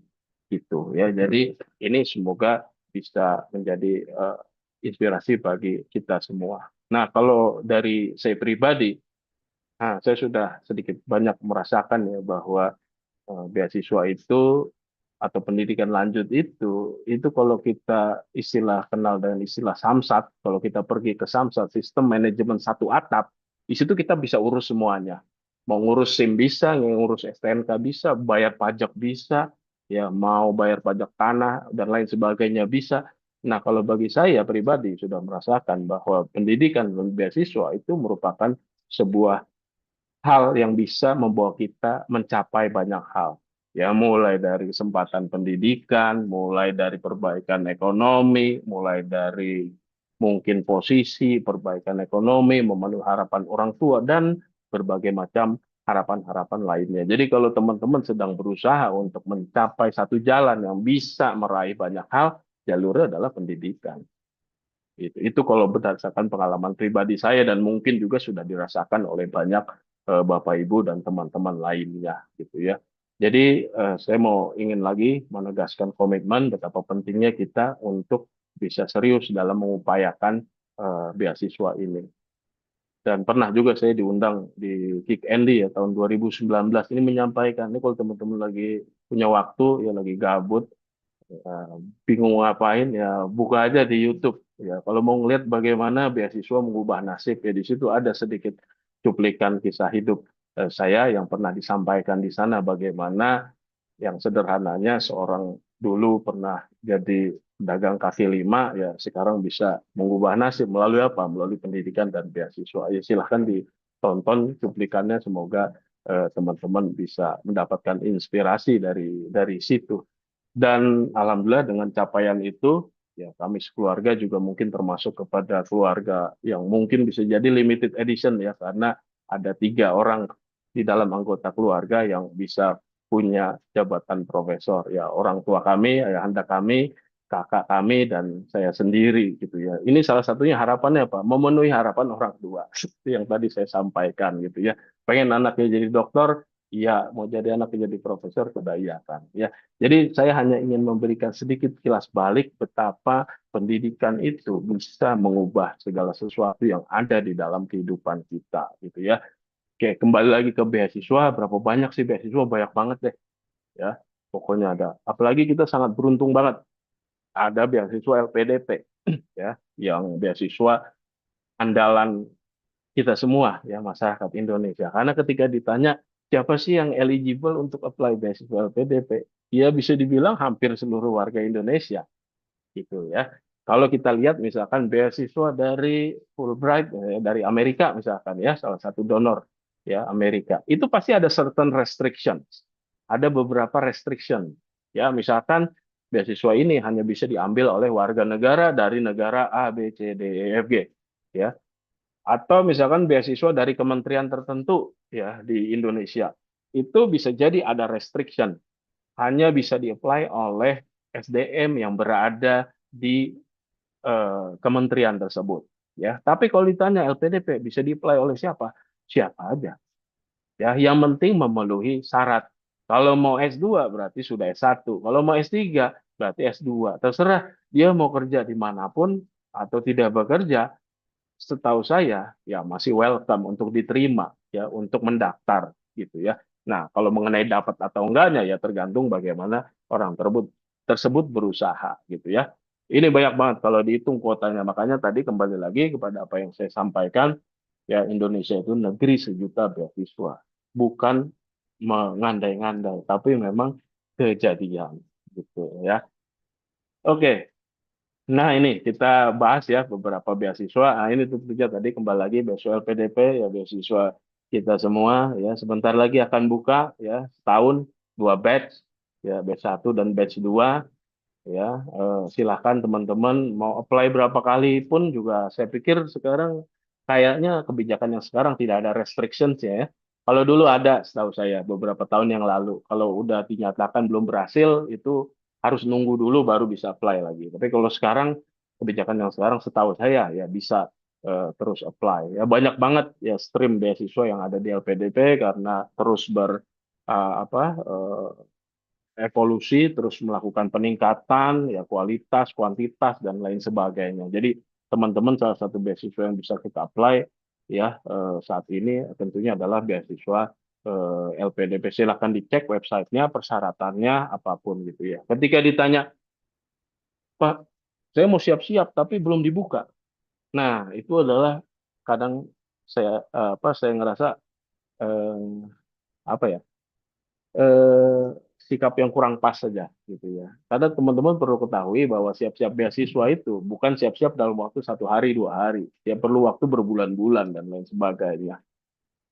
[SPEAKER 1] Gitu ya. Jadi ini semoga bisa menjadi inspirasi bagi kita semua. Nah, kalau dari saya pribadi, nah, saya sudah sedikit banyak merasakan ya bahwa beasiswa itu atau pendidikan lanjut itu kalau kita istilah kenal dengan istilah samsat, kalau kita pergi ke samsat, sistem manajemen satu atap, di situ kita bisa urus semuanya. Mau ngurus SIM bisa, ngurus STNK bisa, bayar pajak bisa, ya mau bayar pajak tanah dan lain sebagainya bisa. Nah, kalau bagi saya pribadi sudah merasakan bahwa pendidikan dan beasiswa itu merupakan sebuah hal yang bisa membawa kita mencapai banyak hal. Ya, mulai dari kesempatan pendidikan, mulai dari perbaikan ekonomi, mulai dari mungkin posisi perbaikan ekonomi, memenuhi harapan orang tua, dan berbagai macam harapan-harapan lainnya. Jadi kalau teman-teman sedang berusaha untuk mencapai satu jalan yang bisa meraih banyak hal, jalurnya adalah pendidikan. Itu kalau berdasarkan pengalaman pribadi saya dan mungkin juga sudah dirasakan oleh banyak Bapak Ibu dan teman-teman lainnya gitu ya. Jadi saya mau ingin lagi menegaskan komitmen betapa pentingnya kita untuk bisa serius dalam mengupayakan beasiswa ini. Dan pernah juga saya diundang di Kick Andy ya tahun 2019 ini menyampaikan ini kalau teman-teman lagi punya waktu ya lagi gabut eh, bingung ngapain ya buka aja di YouTube ya kalau mau ngelihat bagaimana beasiswa mengubah nasib ya di situ ada sedikit cuplikan kisah hidup saya yang pernah disampaikan di sana bagaimana yang sederhananya seorang dulu pernah jadi pedagang kaki lima ya sekarang bisa mengubah nasib melalui apa? Melalui pendidikan dan beasiswa. Ya silahkan ditonton cuplikannya semoga teman-teman bisa mendapatkan inspirasi dari situ. Dan alhamdulillah dengan capaian itu ya kami sekeluarga juga mungkin termasuk kepada keluarga yang mungkin bisa jadi limited edition ya karena ada 3 orang di dalam anggota keluarga yang bisa punya jabatan profesor ya orang tua kami ayahanda kami kakak kami dan saya sendiri gitu ya ini salah satunya harapannya apa memenuhi harapan orang tua seperti yang tadi saya sampaikan gitu ya pengen anaknya jadi dokter iya mau jadi anaknya jadi profesor kebayangkan ya jadi saya hanya ingin memberikan sedikit kilas balik betapa pendidikan itu bisa mengubah segala sesuatu yang ada di dalam kehidupan kita gitu ya. Oke, kembali lagi ke beasiswa, berapa banyak sih beasiswa? Banyak banget deh ya. Pokoknya ada. Apalagi kita sangat beruntung banget ada beasiswa LPDP ya, yang beasiswa andalan kita semua ya masyarakat Indonesia. Karena ketika ditanya siapa sih yang eligible untuk apply beasiswa LPDP, ya bisa dibilang hampir seluruh warga Indonesia gitu ya. Kalau kita lihat misalkan beasiswa dari Fulbright dari Amerika misalkan ya salah satu donor ya Amerika itu pasti ada certain restrictions ada beberapa restriction ya misalkan beasiswa ini hanya bisa diambil oleh warga negara dari negara A B C D E F G ya atau misalkan beasiswa dari kementerian tertentu ya di Indonesia itu bisa jadi ada restriction hanya bisa di-apply oleh SDM yang berada di kementerian tersebut. Ya, tapi kalau ditanya LPDP bisa di-apply oleh siapa? Siapa aja. Ya, yang penting memenuhi syarat. Kalau mau S2 berarti sudah S1. Kalau mau S3 berarti S2. Terserah dia mau kerja dimanapun atau tidak bekerja, setahu saya ya masih welcome untuk diterima ya untuk mendaftar gitu ya. Nah, kalau mengenai dapat atau enggaknya ya tergantung bagaimana orang tersebut berusaha gitu ya. Ini banyak banget kalau dihitung kuotanya. Makanya tadi kembali lagi kepada apa yang saya sampaikan ya Indonesia itu negeri sejuta beasiswa. Bukan mengandai-ngandai, tapi memang kejadian gitu ya. Oke, nah, ini kita bahas ya beberapa beasiswa. Nah, ini tentu saja tadi kembali lagi beasiswa LPDP ya beasiswa kita semua ya sebentar lagi akan buka ya setahun 2 batch ya batch 1 dan batch 2 ya. Silahkan teman-teman mau apply berapa kali pun juga saya pikir sekarang kayaknya kebijakan yang sekarang tidak ada restrictions ya. Kalau dulu ada setahu saya beberapa tahun yang lalu kalau udah dinyatakan belum berhasil itu harus nunggu dulu baru bisa apply lagi. Tapi kalau sekarang kebijakan yang sekarang setahu saya ya bisa terus apply. Ya banyak banget ya stream beasiswa yang ada di LPDP karena terus evolusi, terus melakukan peningkatan, ya kualitas, kuantitas, dan lain sebagainya. Jadi teman-teman salah satu beasiswa yang bisa kita apply ya saat ini tentunya adalah beasiswa LPDP. Silahkan dicek websitenya, persyaratannya, apapun gitu ya. Ketika ditanya, Pak, saya mau siap-siap tapi belum dibuka. Nah, itu adalah kadang saya ngerasa eh, apa ya? eh, sikap yang kurang pas saja gitu ya. Karena teman-teman perlu ketahui bahwa siap-siap beasiswa itu bukan siap-siap dalam waktu 1 hari 2 hari, ya perlu waktu berbulan-bulan dan lain sebagainya.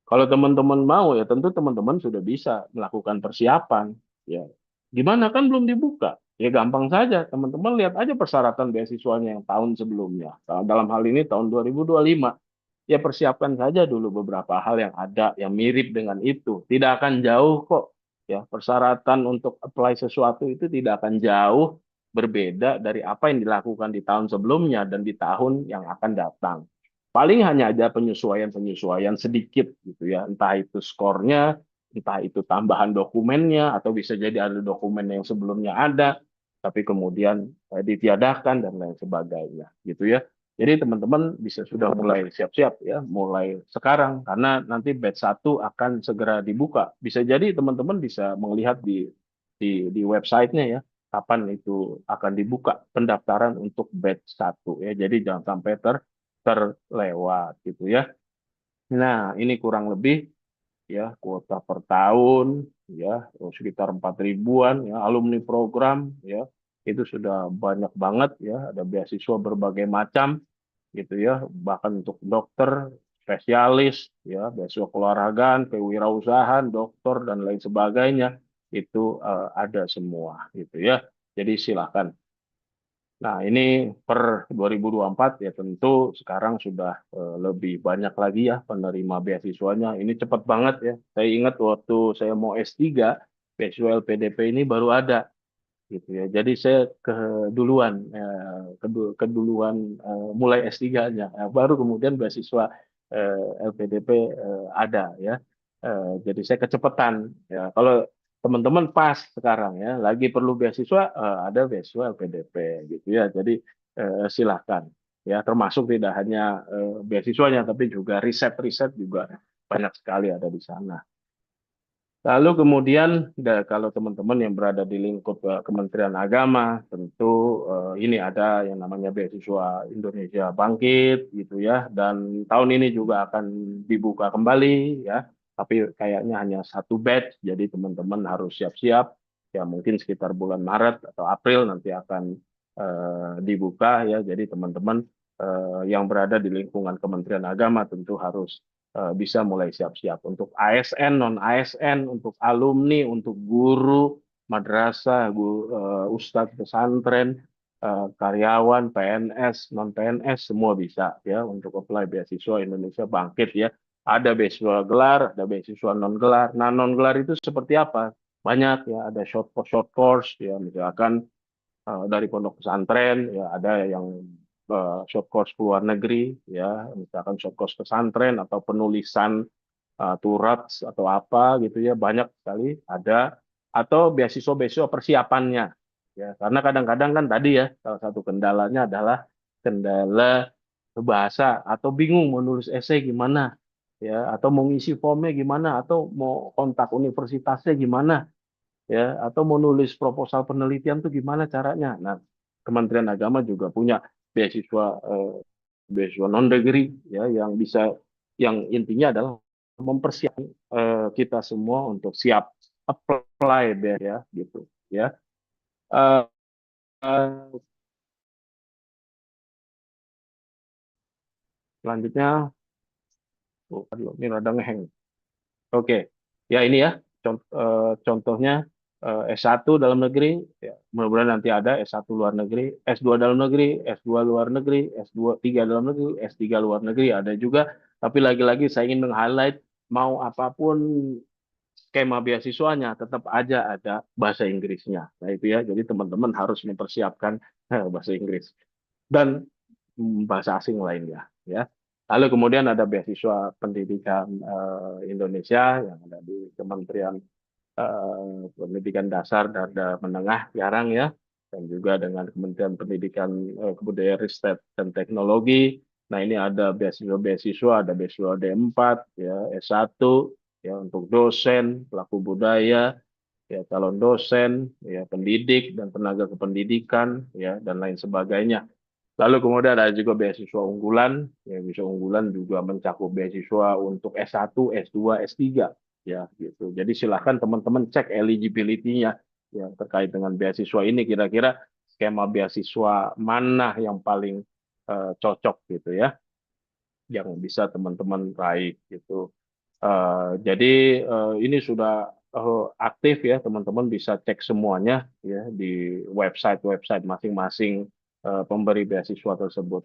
[SPEAKER 1] Kalau teman-teman mau ya tentu teman-teman sudah bisa melakukan persiapan. Ya, gimana kan belum dibuka? Ya gampang saja, teman-teman lihat aja persyaratan beasiswanya yang tahun sebelumnya. Nah, dalam hal ini tahun 2025. Ya persiapkan saja dulu beberapa hal yang ada yang mirip dengan itu. Tidak akan jauh kok. Ya, persyaratan untuk apply sesuatu itu tidak akan jauh berbeda dari apa yang dilakukan di tahun sebelumnya dan di tahun yang akan datang. Paling hanya ada penyesuaian-penyesuaian sedikit gitu ya, entah itu skornya, entah itu tambahan dokumennya, atau bisa jadi ada dokumen yang sebelumnya ada, tapi kemudian ditiadakan dan lain sebagainya gitu ya. Jadi teman-teman bisa sudah mulai siap-siap ya, mulai sekarang karena nanti batch 1 akan segera dibuka. Bisa jadi teman-teman bisa melihat di websitenya ya, kapan itu akan dibuka pendaftaran untuk batch 1 ya. Jadi jangan sampai terlewat gitu ya. Nah, ini kurang lebih ya kuota per tahun ya sekitar 4 ribuan ya alumni program ya itu sudah banyak banget ya, ada beasiswa berbagai macam gitu ya, bahkan untuk dokter spesialis ya, beasiswa keolahragaan, kewirausahaan, dokter dan lain sebagainya itu ada semua gitu ya. Jadi silakan. Nah, ini per 2024 ya tentu sekarang sudah lebih banyak lagi ya penerima beasiswanya. Ini cepat banget ya. Saya ingat waktu saya mau S3, beasiswa LPDP ini baru ada gitu ya. Jadi saya keduluan mulai S3-nya. Baru kemudian beasiswa LPDP ada ya. Jadi saya kecepatan ya. Kalau teman-teman pas sekarang ya, lagi perlu beasiswa ada beasiswa LPDP gitu ya. Jadi silahkan ya, termasuk tidak hanya beasiswanya tapi juga riset-riset juga banyak sekali ada di sana. Lalu kemudian kalau teman-teman yang berada di lingkup Kementerian Agama, tentu ini ada yang namanya beasiswa Indonesia Bangkit gitu ya, dan tahun ini juga akan dibuka kembali ya, tapi kayaknya hanya satu batch, jadi teman-teman harus siap-siap ya, mungkin sekitar bulan Maret atau April nanti akan dibuka ya, jadi teman-teman yang berada di lingkungan Kementerian Agama tentu harus bisa mulai siap-siap untuk ASN, non ASN, untuk alumni, untuk guru madrasah, ustadz pesantren, karyawan, PNS, non PNS, semua bisa ya untuk apply beasiswa Indonesia Bangkit ya. Ada beasiswa gelar, ada beasiswa non gelar. Nah, non gelar itu seperti apa? Banyak ya, ada short course ya, misalkan dari pondok pesantren ya, ada yang short course ke luar negeri ya, misalkan short course pesantren atau penulisan turat atau apa gitu ya, banyak sekali ada, atau beasiswa-beasiswa persiapannya ya, karena kadang-kadang kan tadi ya salah satu kendalanya adalah kendala bahasa atau bingung mau nulis esai gimana ya, atau mau ngisi formnya gimana, atau mau kontak universitasnya gimana ya, atau mau nulis proposal penelitian tuh gimana caranya. Nah, Kementerian Agama juga punya beasiswa beasiswa non degree ya, yang bisa, yang intinya adalah mempersiapkan kita semua untuk siap apply ya gitu ya. Eh, eh, Selanjutnya, oh, aduh, ini rada ngeheng. Oke, ya ini ya contohnya S1 dalam negeri, ya, mudah-mudahan nanti ada S1 luar negeri, S2 dalam negeri, S2 luar negeri, S2 3 dalam negeri, S3 luar negeri ada juga. Tapi lagi-lagi saya ingin meng-highlight, mau apapun skema beasiswanya tetap aja ada bahasa Inggrisnya. Nah itu ya, jadi teman-teman harus mempersiapkan bahasa Inggris dan bahasa asing lainnya ya. Lalu kemudian ada beasiswa pendidikan Indonesia yang ada di Kementerian Pendidikan Dasar dan Menengah jarang ya, dan juga dengan Kementerian Pendidikan Kebudayaan Riset dan Teknologi. Nah ini ada beasiswa-beasiswa, ada beasiswa D4 ya, S1 ya untuk dosen, pelaku budaya, ya calon dosen, ya pendidik dan tenaga kependidikan ya dan lain sebagainya. Lalu kemudian ada juga beasiswa unggulan, ya beasiswa unggulan juga mencakup beasiswa untuk S1, S2, S3, ya gitu. Jadi silahkan teman-teman cek eligibility-nya ya terkait dengan beasiswa ini, kira-kira skema beasiswa mana yang paling cocok gitu ya, yang bisa teman-teman raih gitu. Jadi ini sudah aktif ya, teman-teman bisa cek semuanya ya di website-website masing-masing pemberi beasiswa tersebut.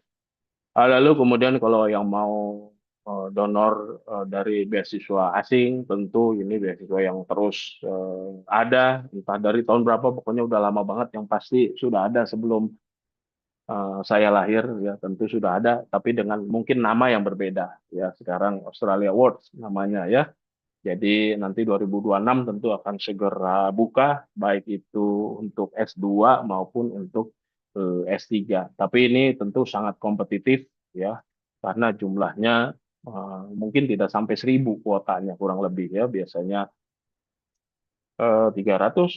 [SPEAKER 1] Lalu kemudian kalau yang mau donor dari beasiswa asing, tentu ini beasiswa yang terus ada, entah dari tahun berapa, pokoknya udah lama banget, yang pasti sudah ada sebelum saya lahir, ya tentu sudah ada, tapi dengan mungkin nama yang berbeda, ya sekarang Australia Awards namanya ya. Jadi nanti 2026 tentu akan segera buka, baik itu untuk S2 maupun untuk S3. Tapi ini tentu sangat kompetitif ya, karena jumlahnya mungkin tidak sampai 1.000 kuotanya kurang lebih ya, biasanya 300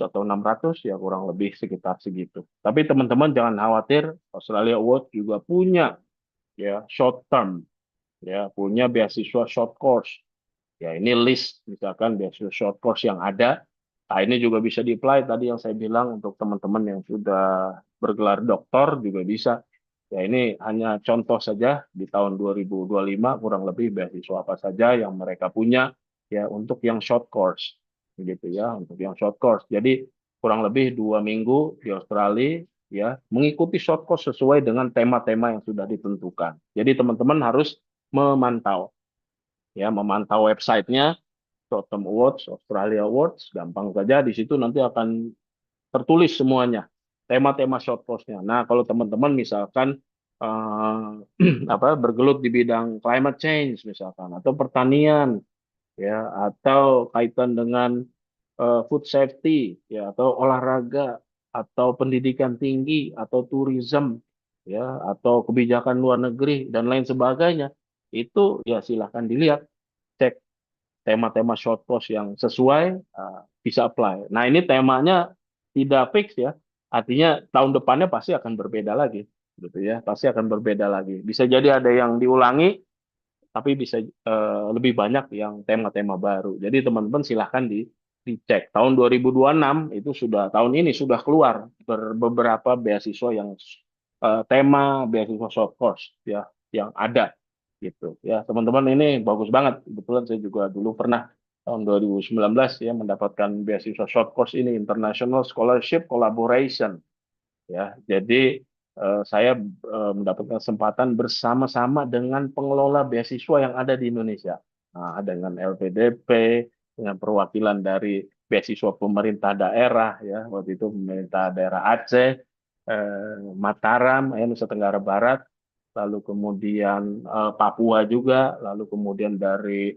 [SPEAKER 1] atau 600 ya kurang lebih sekitar segitu. Tapi teman-teman jangan khawatir, Australia Award juga punya ya short term, ya punya beasiswa short course. Ya, ini list misalkan beasiswa short course yang ada. Nah, ini juga bisa di-apply tadi yang saya bilang untuk teman-teman yang sudah bergelar doktor juga bisa. Ya, ini hanya contoh saja di tahun 2025 kurang lebih beasiswa apa saja yang mereka punya ya untuk yang short course gitu ya, untuk yang short course. Jadi kurang lebih 2 minggu di Australia ya mengikuti short course sesuai dengan tema-tema yang sudah ditentukan. Jadi teman-teman harus memantau memantau websitenya Short Term Awards, Australia Awards, gampang saja di situ nanti akan tertulis semuanya tema-tema short course-nya. Nah, kalau teman-teman misalkan bergelut di bidang climate change misalkan atau pertanian ya atau kaitan dengan food safety ya atau olahraga atau pendidikan tinggi atau tourism ya atau kebijakan luar negeri dan lain sebagainya itu ya silahkan dilihat cek tema-tema short course yang sesuai bisa apply. Nah, ini temanya tidak fix ya. Artinya tahun depannya pasti akan berbeda lagi, gitu ya. Pasti akan berbeda lagi. Bisa jadi ada yang diulangi, tapi bisa lebih banyak yang tema-tema baru. Jadi teman-teman silahkan dicek. Tahun 2026 itu sudah tahun ini sudah keluar beberapa beasiswa yang tema beasiswa short course ya yang ada gitu ya teman-teman ini bagus banget kebetulan saya juga dulu pernah tahun 2019 ya mendapatkan beasiswa short course ini International Scholarship Collaboration ya jadi saya mendapatkan kesempatan bersama-sama dengan pengelola beasiswa yang ada di Indonesia nah, dengan LPDP dengan perwakilan dari beasiswa pemerintah daerah ya waktu itu pemerintah daerah Aceh Mataram ya Nusa Tenggara Barat lalu kemudian Papua juga, lalu kemudian dari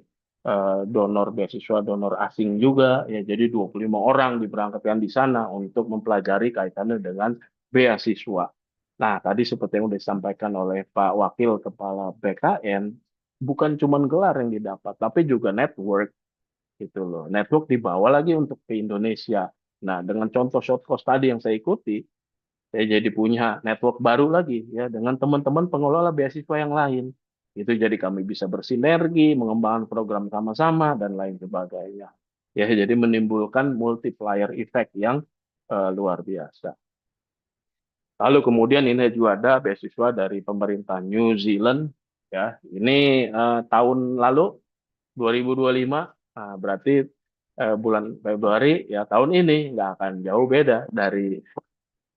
[SPEAKER 1] donor beasiswa donor asing juga, ya jadi 25 orang diberangkatkan di sana untuk mempelajari kaitannya dengan beasiswa. Nah, tadi seperti yang sudah disampaikan oleh Pak Wakil Kepala BKN, bukan cuma gelar yang didapat, tapi juga network gitu loh. Network dibawa lagi untuk ke Indonesia. Nah, dengan contoh short course tadi yang saya ikuti, saya jadi punya network baru lagi ya dengan teman-teman pengelola beasiswa yang lain. Itu jadi kami bisa bersinergi, mengembangkan program sama-sama dan lain sebagainya. Ya, jadi menimbulkan multiplier effect yang luar biasa. Lalu kemudian ini juga ada beasiswa dari pemerintah New Zealand ya. Ini tahun lalu 2025 berarti bulan Februari ya tahun ini nggak akan jauh beda dari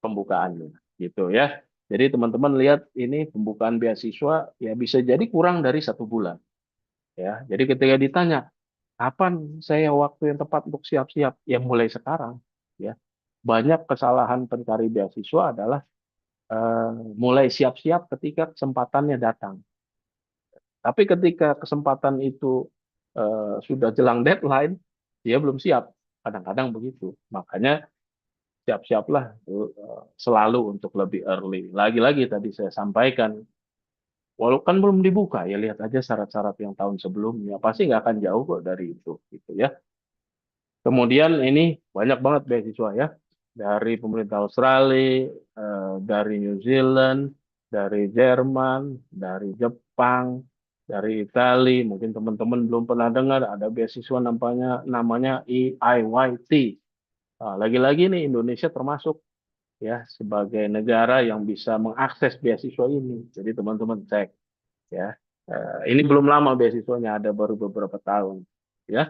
[SPEAKER 1] pembukaannya gitu ya. Jadi teman-teman lihat ini pembukaan beasiswa ya bisa jadi kurang dari 1 bulan ya. Jadi ketika ditanya kapan saya waktu yang tepat untuk siap-siap, ya mulai sekarang ya. Banyak kesalahan pencari beasiswa adalah mulai siap-siap ketika kesempatannya datang. Tapi ketika kesempatan itu sudah jelang deadline, dia belum siap. Kadang-kadang begitu. Makanya siap-siaplah selalu untuk lebih early. Lagi-lagi tadi saya sampaikan, walaupun kan belum dibuka, ya lihat aja syarat-syarat yang tahun sebelumnya. Pasti nggak akan jauh kok dari itu, gitu ya. Kemudian ini banyak banget beasiswa ya, dari pemerintah Australia, dari New Zealand, dari Jerman, dari Jepang, dari Italia. Mungkin teman-teman belum pernah dengar ada beasiswa namanya EIYT. Nah, lagi-lagi nih Indonesia termasuk ya sebagai negara yang bisa mengakses beasiswa ini. Jadi teman-teman cek ya. Ini belum lama beasiswanya ada baru beberapa tahun ya.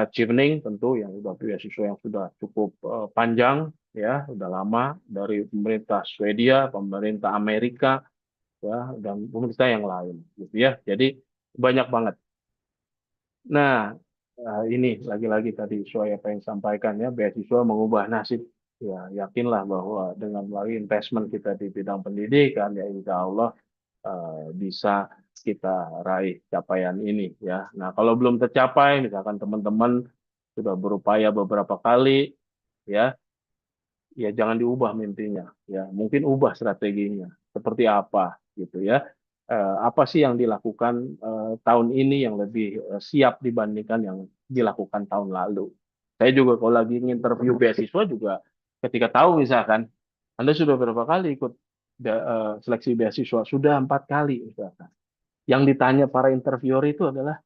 [SPEAKER 1] Chevening tentu yang sudah beasiswa yang sudah cukup panjang ya, sudah lama dari pemerintah Swedia, pemerintah Amerika ya dan pemerintah yang lain gitu ya. Jadi banyak banget. Nah, ini lagi-lagi tadi sesuai apa yang disampaikan ya, beasiswa mengubah nasib. Ya, yakinlah bahwa dengan melalui investment kita di bidang pendidikan, ya insya Allah bisa kita raih capaian ini ya. Nah, kalau belum tercapai, misalkan teman-teman sudah berupaya beberapa kali, ya, ya jangan diubah mimpinya. Ya, mungkin ubah strateginya. Seperti apa gitu ya. Apa sih yang dilakukan tahun ini yang lebih siap dibandingkan yang dilakukan tahun lalu. Saya juga kalau lagi interview beasiswa juga ketika tahu misalkan Anda sudah berapa kali ikut seleksi beasiswa? Sudah 4 kali misalkan. Yang ditanya para interviewer itu adalah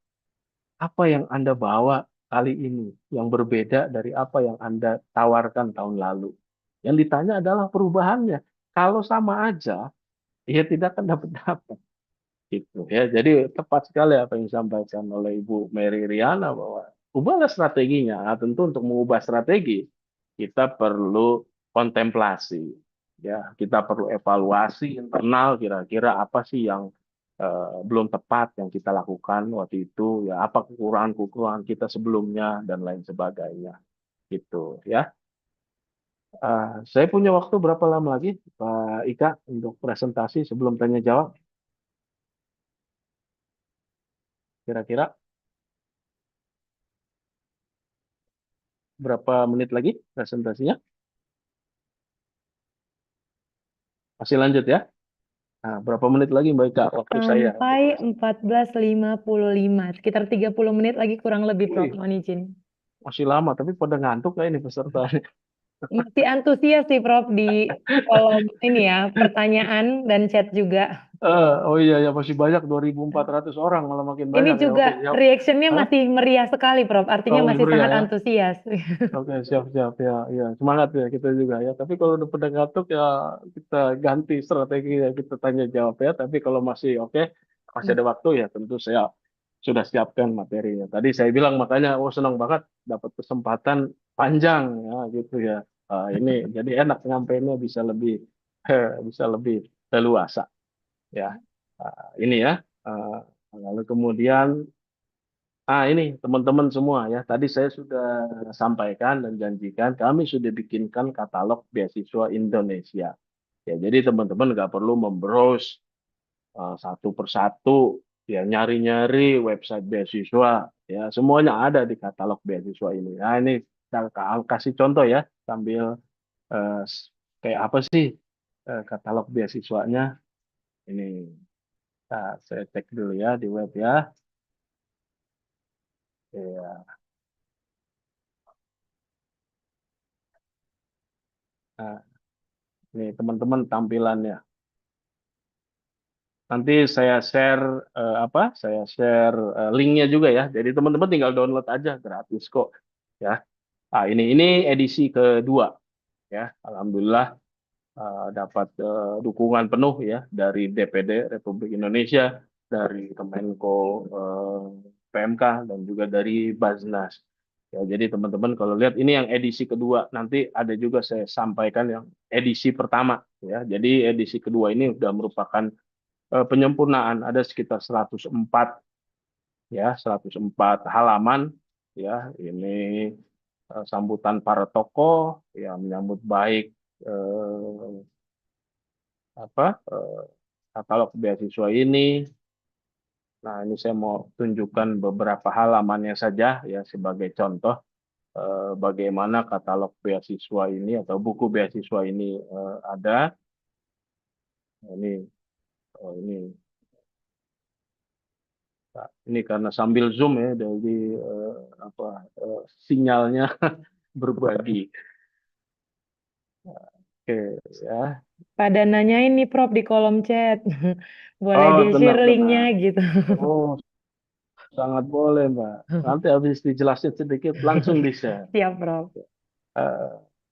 [SPEAKER 1] apa yang Anda bawa kali ini yang berbeda dari apa yang Anda tawarkan tahun lalu. Yang ditanya adalah perubahannya. Kalau sama aja, ya tidak akan dapat gitu ya. Jadi tepat sekali apa yang disampaikan oleh Ibu Mary Riana bahwa ubahlah strateginya. Nah, tentu untuk mengubah strategi kita perlu kontemplasi ya, kita perlu evaluasi internal kira-kira apa sih yang belum tepat yang kita lakukan waktu itu ya, apa kekurangan-kekurangan kita sebelumnya dan lain sebagainya gitu ya. Saya punya waktu berapa lama lagi Pak Ika untuk presentasi sebelum tanya jawab kira-kira berapa menit lagi presentasinya? Masih lanjut ya? Nah, berapa menit lagi Mbak Ika waktu saya untuk
[SPEAKER 2] Sampai
[SPEAKER 1] presentasi?
[SPEAKER 2] 14.55, sekitar 30 menit lagi kurang lebih, Prof.
[SPEAKER 1] Wih,
[SPEAKER 2] Mohon izin.
[SPEAKER 1] masih lama, tapi pada ngantuk kayak ini peserta.
[SPEAKER 2] Masih antusias sih, Prof, di kolom ini ya, pertanyaan dan chat juga.
[SPEAKER 1] Oh iya, ya masih banyak 2.400 orang, malah makin
[SPEAKER 2] Ini
[SPEAKER 1] banyak ya.
[SPEAKER 2] juga
[SPEAKER 1] Oke, siap.
[SPEAKER 2] reactionnya
[SPEAKER 1] Hah?
[SPEAKER 2] masih meriah sekali, Prof. Artinya
[SPEAKER 1] Oh,
[SPEAKER 2] masih
[SPEAKER 1] meriah
[SPEAKER 2] sangat
[SPEAKER 1] ya.
[SPEAKER 2] antusias.
[SPEAKER 1] Oke, siap-siap ya. Ya, semangat ya kita juga ya. Tapi kalau udah pada ngantuk ya kita ganti strategi ya, kita tanya jawab ya. Tapi kalau masih oke, masih ada waktu ya tentu saya sudah siapkan materinya. Tadi saya bilang makanya, oh senang banget dapat kesempatan panjang ya gitu ya. Ini jadi enak nyampeinnya bisa lebih leluasa ya. Ini ya. Ah, lalu kemudian ini teman-teman semua ya. Tadi saya sudah sampaikan dan janjikan kami sudah bikinkan katalog beasiswa Indonesia. Ya, jadi teman-teman nggak perlu membrowse satu persatu ya, nyari-nyari website beasiswa ya, semuanya ada di katalog beasiswa ini. Nah, ini saya kasih contoh ya sambil eh, kayak apa sih katalog beasiswanya ini. Nah, saya cek dulu ya di web ya. Ya, nah, ini teman-teman tampilannya. Nanti saya share apa? Saya share linknya juga ya. Jadi teman-teman tinggal download aja gratis kok ya. Ini edisi kedua ya. Alhamdulillah dapat dukungan penuh ya dari DPD Republik Indonesia, dari Kemenko PMK dan juga dari Baznas. Ya, jadi teman-teman kalau lihat ini yang edisi kedua, nanti ada juga saya sampaikan yang edisi pertama ya. Jadi edisi kedua ini sudah merupakan penyempurnaan, ada sekitar 104 ya, 104 halaman ya. Ini sambutan para tokoh ya, menyambut baik eh, apa katalog beasiswa ini. Nah, ini saya mau tunjukkan beberapa halamannya saja ya sebagai contoh bagaimana katalog beasiswa ini atau buku beasiswa ini ada. Nah, ini Nah, ini karena sambil zoom ya, jadi apa sinyalnya berbagi. Oke ya.
[SPEAKER 2] Pada nanyain nih, Prof, di kolom chat. Boleh
[SPEAKER 1] Oh,
[SPEAKER 2] di-share linknya
[SPEAKER 1] benar-benar.
[SPEAKER 2] gitu.
[SPEAKER 1] Oh, sangat boleh, Mbak. Nanti habis dijelasin sedikit langsung di-share.
[SPEAKER 2] Siap, Prof.
[SPEAKER 1] Eh,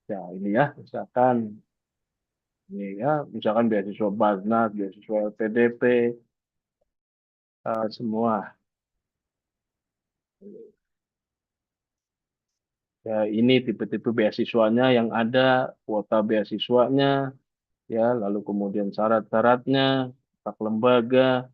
[SPEAKER 1] ya, ini ya, misalkan beasiswa Baznas, beasiswa LPDP, semua. Ya, ini tipe-tipe beasiswanya yang ada, kuota beasiswanya, ya, lalu kemudian syarat-syaratnya, hak lembaga,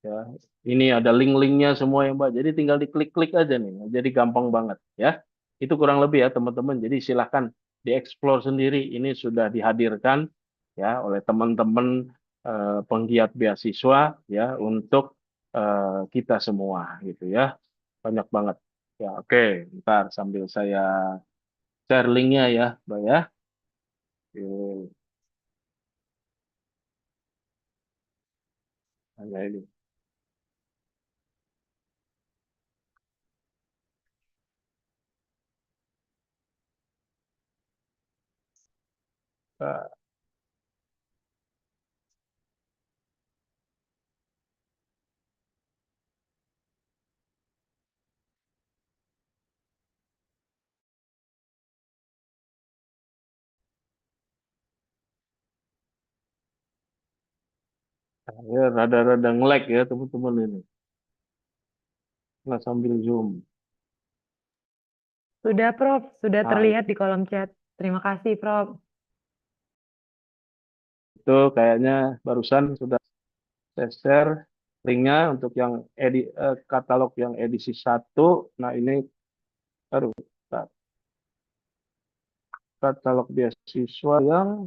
[SPEAKER 1] Ya, ini ada link-linknya semua ya Mbak. Jadi tinggal diklik-klik aja nih. Jadi gampang banget ya. Itu kurang lebih ya teman-teman. Jadi silahkan dieksplor sendiri. Ini sudah dihadirkan ya oleh teman-teman penggiat beasiswa ya untuk kita semua gitu ya. Banyak banget. Ya oke. Ntar sambil saya share linknya ya Mbak ya. Oke, hanya ini. Nah, ya, rada-rada nge-lag ya teman-teman ini. Nggak sambil zoom.
[SPEAKER 2] Sudah, Prof. Sudah
[SPEAKER 1] Nah,
[SPEAKER 2] terlihat di kolom chat. Terima kasih, Prof.
[SPEAKER 1] itu kayaknya barusan sudah saya share linknya untuk yang katalog yang edisi satu. Nah, ini baru katalog beasiswa yang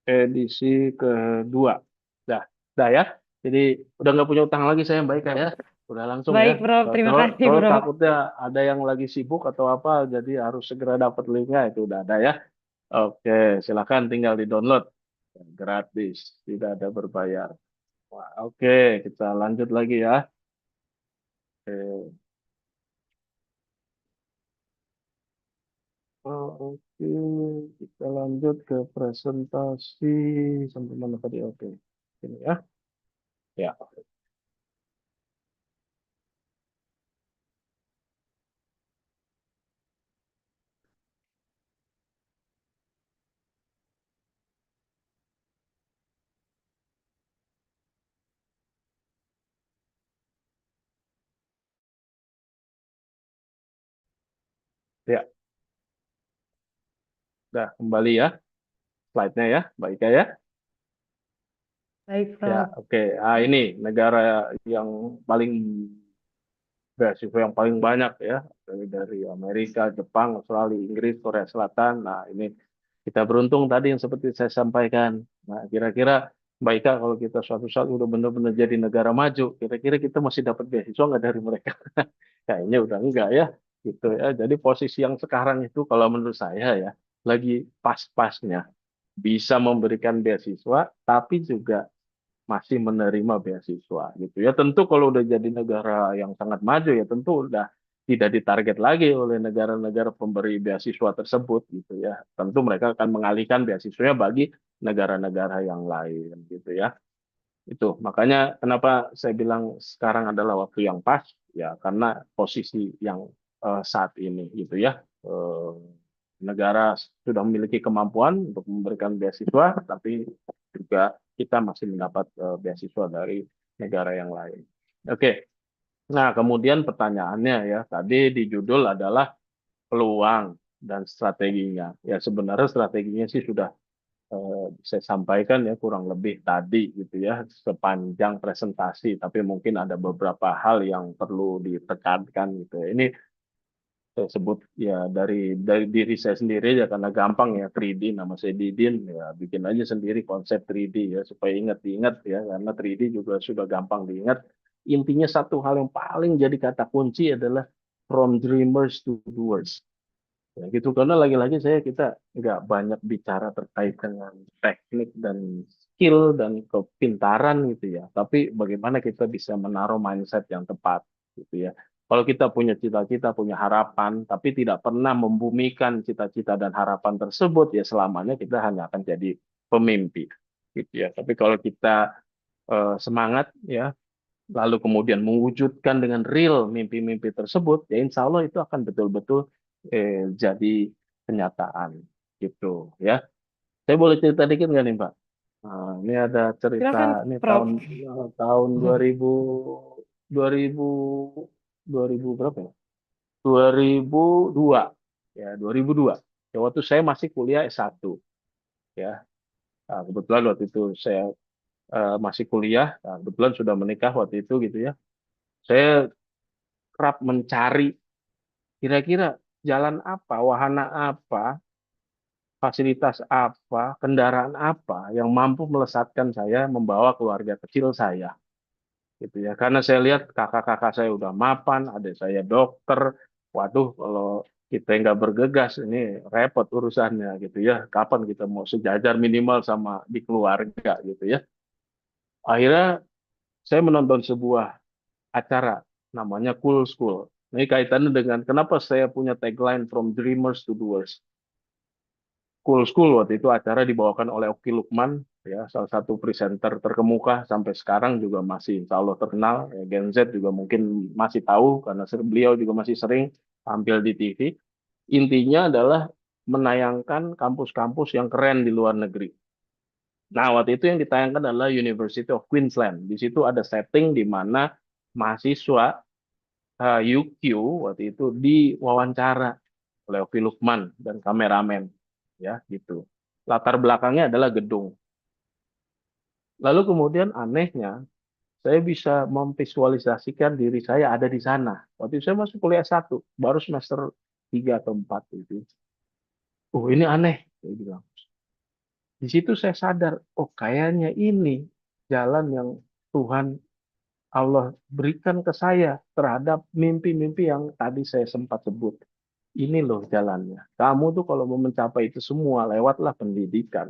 [SPEAKER 1] edisi kedua. Dah, dah ya. Jadi udah nggak punya utang lagi saya Mbak Ika ya. Udah langsung ya.
[SPEAKER 2] Baik, Prof. Terima
[SPEAKER 1] Kalau
[SPEAKER 2] kasih,
[SPEAKER 1] kalau
[SPEAKER 2] Prof.
[SPEAKER 1] takutnya ada yang lagi sibuk atau apa, jadi harus segera dapat linknya itu udah ada ya. Oke, silakan tinggal di-download. Gratis, tidak ada berbayar. Wah, oke, kita lanjut lagi ya. Oke. Oh, oke, kita lanjut ke presentasi sampai mana tadi? Oke, ini ya. Ya, ya, udah kembali ya slide-nya ya, Mbak Ika ya.
[SPEAKER 2] Baik,
[SPEAKER 1] Ya,
[SPEAKER 2] Prof.
[SPEAKER 1] oke. Ah, ini negara yang paling beasiswa yang paling banyak ya dari Amerika, Jepang, Australia, Inggris, Korea Selatan. Nah, ini kita beruntung tadi yang seperti saya sampaikan. Nah, kira-kira Mbak Ika kalau kita suatu saat udah benar-benar jadi negara maju, kira-kira kita masih dapat beasiswa nggak dari mereka? Kayaknya udah enggak ya, gitu ya. Jadi posisi yang sekarang itu kalau menurut saya ya lagi pas-pasnya bisa memberikan beasiswa, tapi juga masih menerima beasiswa gitu ya. Tentu kalau udah jadi negara yang sangat maju ya tentu udah tidak ditarget lagi oleh negara-negara pemberi beasiswa tersebut gitu ya. Tentu mereka akan mengalihkan beasiswanya bagi negara-negara yang lain gitu ya. Itu makanya kenapa saya bilang sekarang adalah waktu yang pas ya karena posisi yang saat ini gitu ya. Eh, Negara sudah memiliki kemampuan untuk memberikan beasiswa, tapi juga kita masih mendapat beasiswa dari negara yang lain. Oke, nah kemudian pertanyaannya ya tadi di judul adalah peluang dan strateginya. Ya sebenarnya strateginya sih sudah saya sampaikan ya kurang lebih tadi gitu ya sepanjang presentasi, tapi mungkin ada beberapa hal yang perlu ditekankan gitu ya. Ini saya sebut ya dari diri saya sendiri ya karena gampang ya 3D nama saya Didin ya bikin aja sendiri konsep 3D ya supaya diingat ya karena 3D juga sudah gampang diingat. Intinya satu hal yang paling jadi kata kunci adalah from dreamers to doers. Ya gitu karena lagi-lagi kita nggak banyak bicara terkait dengan teknik dan skill dan kepintaran gitu ya, tapi bagaimana kita bisa menaruh mindset yang tepat gitu ya. Kalau kita punya cita-cita, punya harapan, tapi tidak pernah membumikan cita-cita dan harapan tersebut, ya selamanya kita hanya akan jadi pemimpi gitu ya. Tapi kalau kita semangat ya lalu kemudian mewujudkan dengan real mimpi-mimpi tersebut, ya insya Allah itu akan betul-betul jadi kenyataan gitu ya. Saya boleh cerita dikit nggak nih Pak? Nah, ini ada cerita,
[SPEAKER 2] Silakan,
[SPEAKER 1] ini
[SPEAKER 2] Prof.
[SPEAKER 1] tahun 2000, 2000, 2000 berapa ya? 2002, ya 2002. Ya, waktu saya masih kuliah S1, ya. Nah, kebetulan waktu itu saya masih kuliah, nah, kebetulan sudah menikah waktu itu gitu ya. Saya kerap mencari kira-kira jalan apa, wahana apa, fasilitas apa, kendaraan apa yang mampu melesatkan saya membawa keluarga kecil saya gitu ya. Karena saya lihat kakak-kakak saya udah mapan, adik saya dokter. Waduh, kalau kita nggak bergegas ini repot urusannya gitu ya. Kapan kita mau sejajar minimal sama di keluarga gitu ya. Akhirnya saya menonton sebuah acara namanya Cool School. Ini kaitannya dengan kenapa saya punya tagline From Dreamers to Doers. Cool School waktu itu acara dibawakan oleh Oki Lukman, ya salah satu presenter terkemuka sampai sekarang juga masih insya Allah terkenal. Ya, Gen Z juga mungkin masih tahu karena beliau juga masih sering tampil di TV. Intinya adalah menayangkan kampus-kampus yang keren di luar negeri. Nah, waktu itu yang ditayangkan adalah University of Queensland. Di situ ada setting di mana mahasiswa UQ waktu itu diwawancara oleh Ovi Lukman dan kameramen, ya gitu. Latar belakangnya adalah gedung. Lalu kemudian anehnya, saya bisa memvisualisasikan diri saya ada di sana. Waktu itu saya masuk kuliah satu, baru semester 3 atau 4 itu. Oh ini aneh, saya bilang. Di situ saya sadar, oh kayaknya ini jalan yang Tuhan Allah berikan ke saya terhadap mimpi-mimpi yang tadi saya sempat sebut. Ini loh jalannya. Kamu tuh kalau mau mencapai itu semua, lewatlah pendidikan.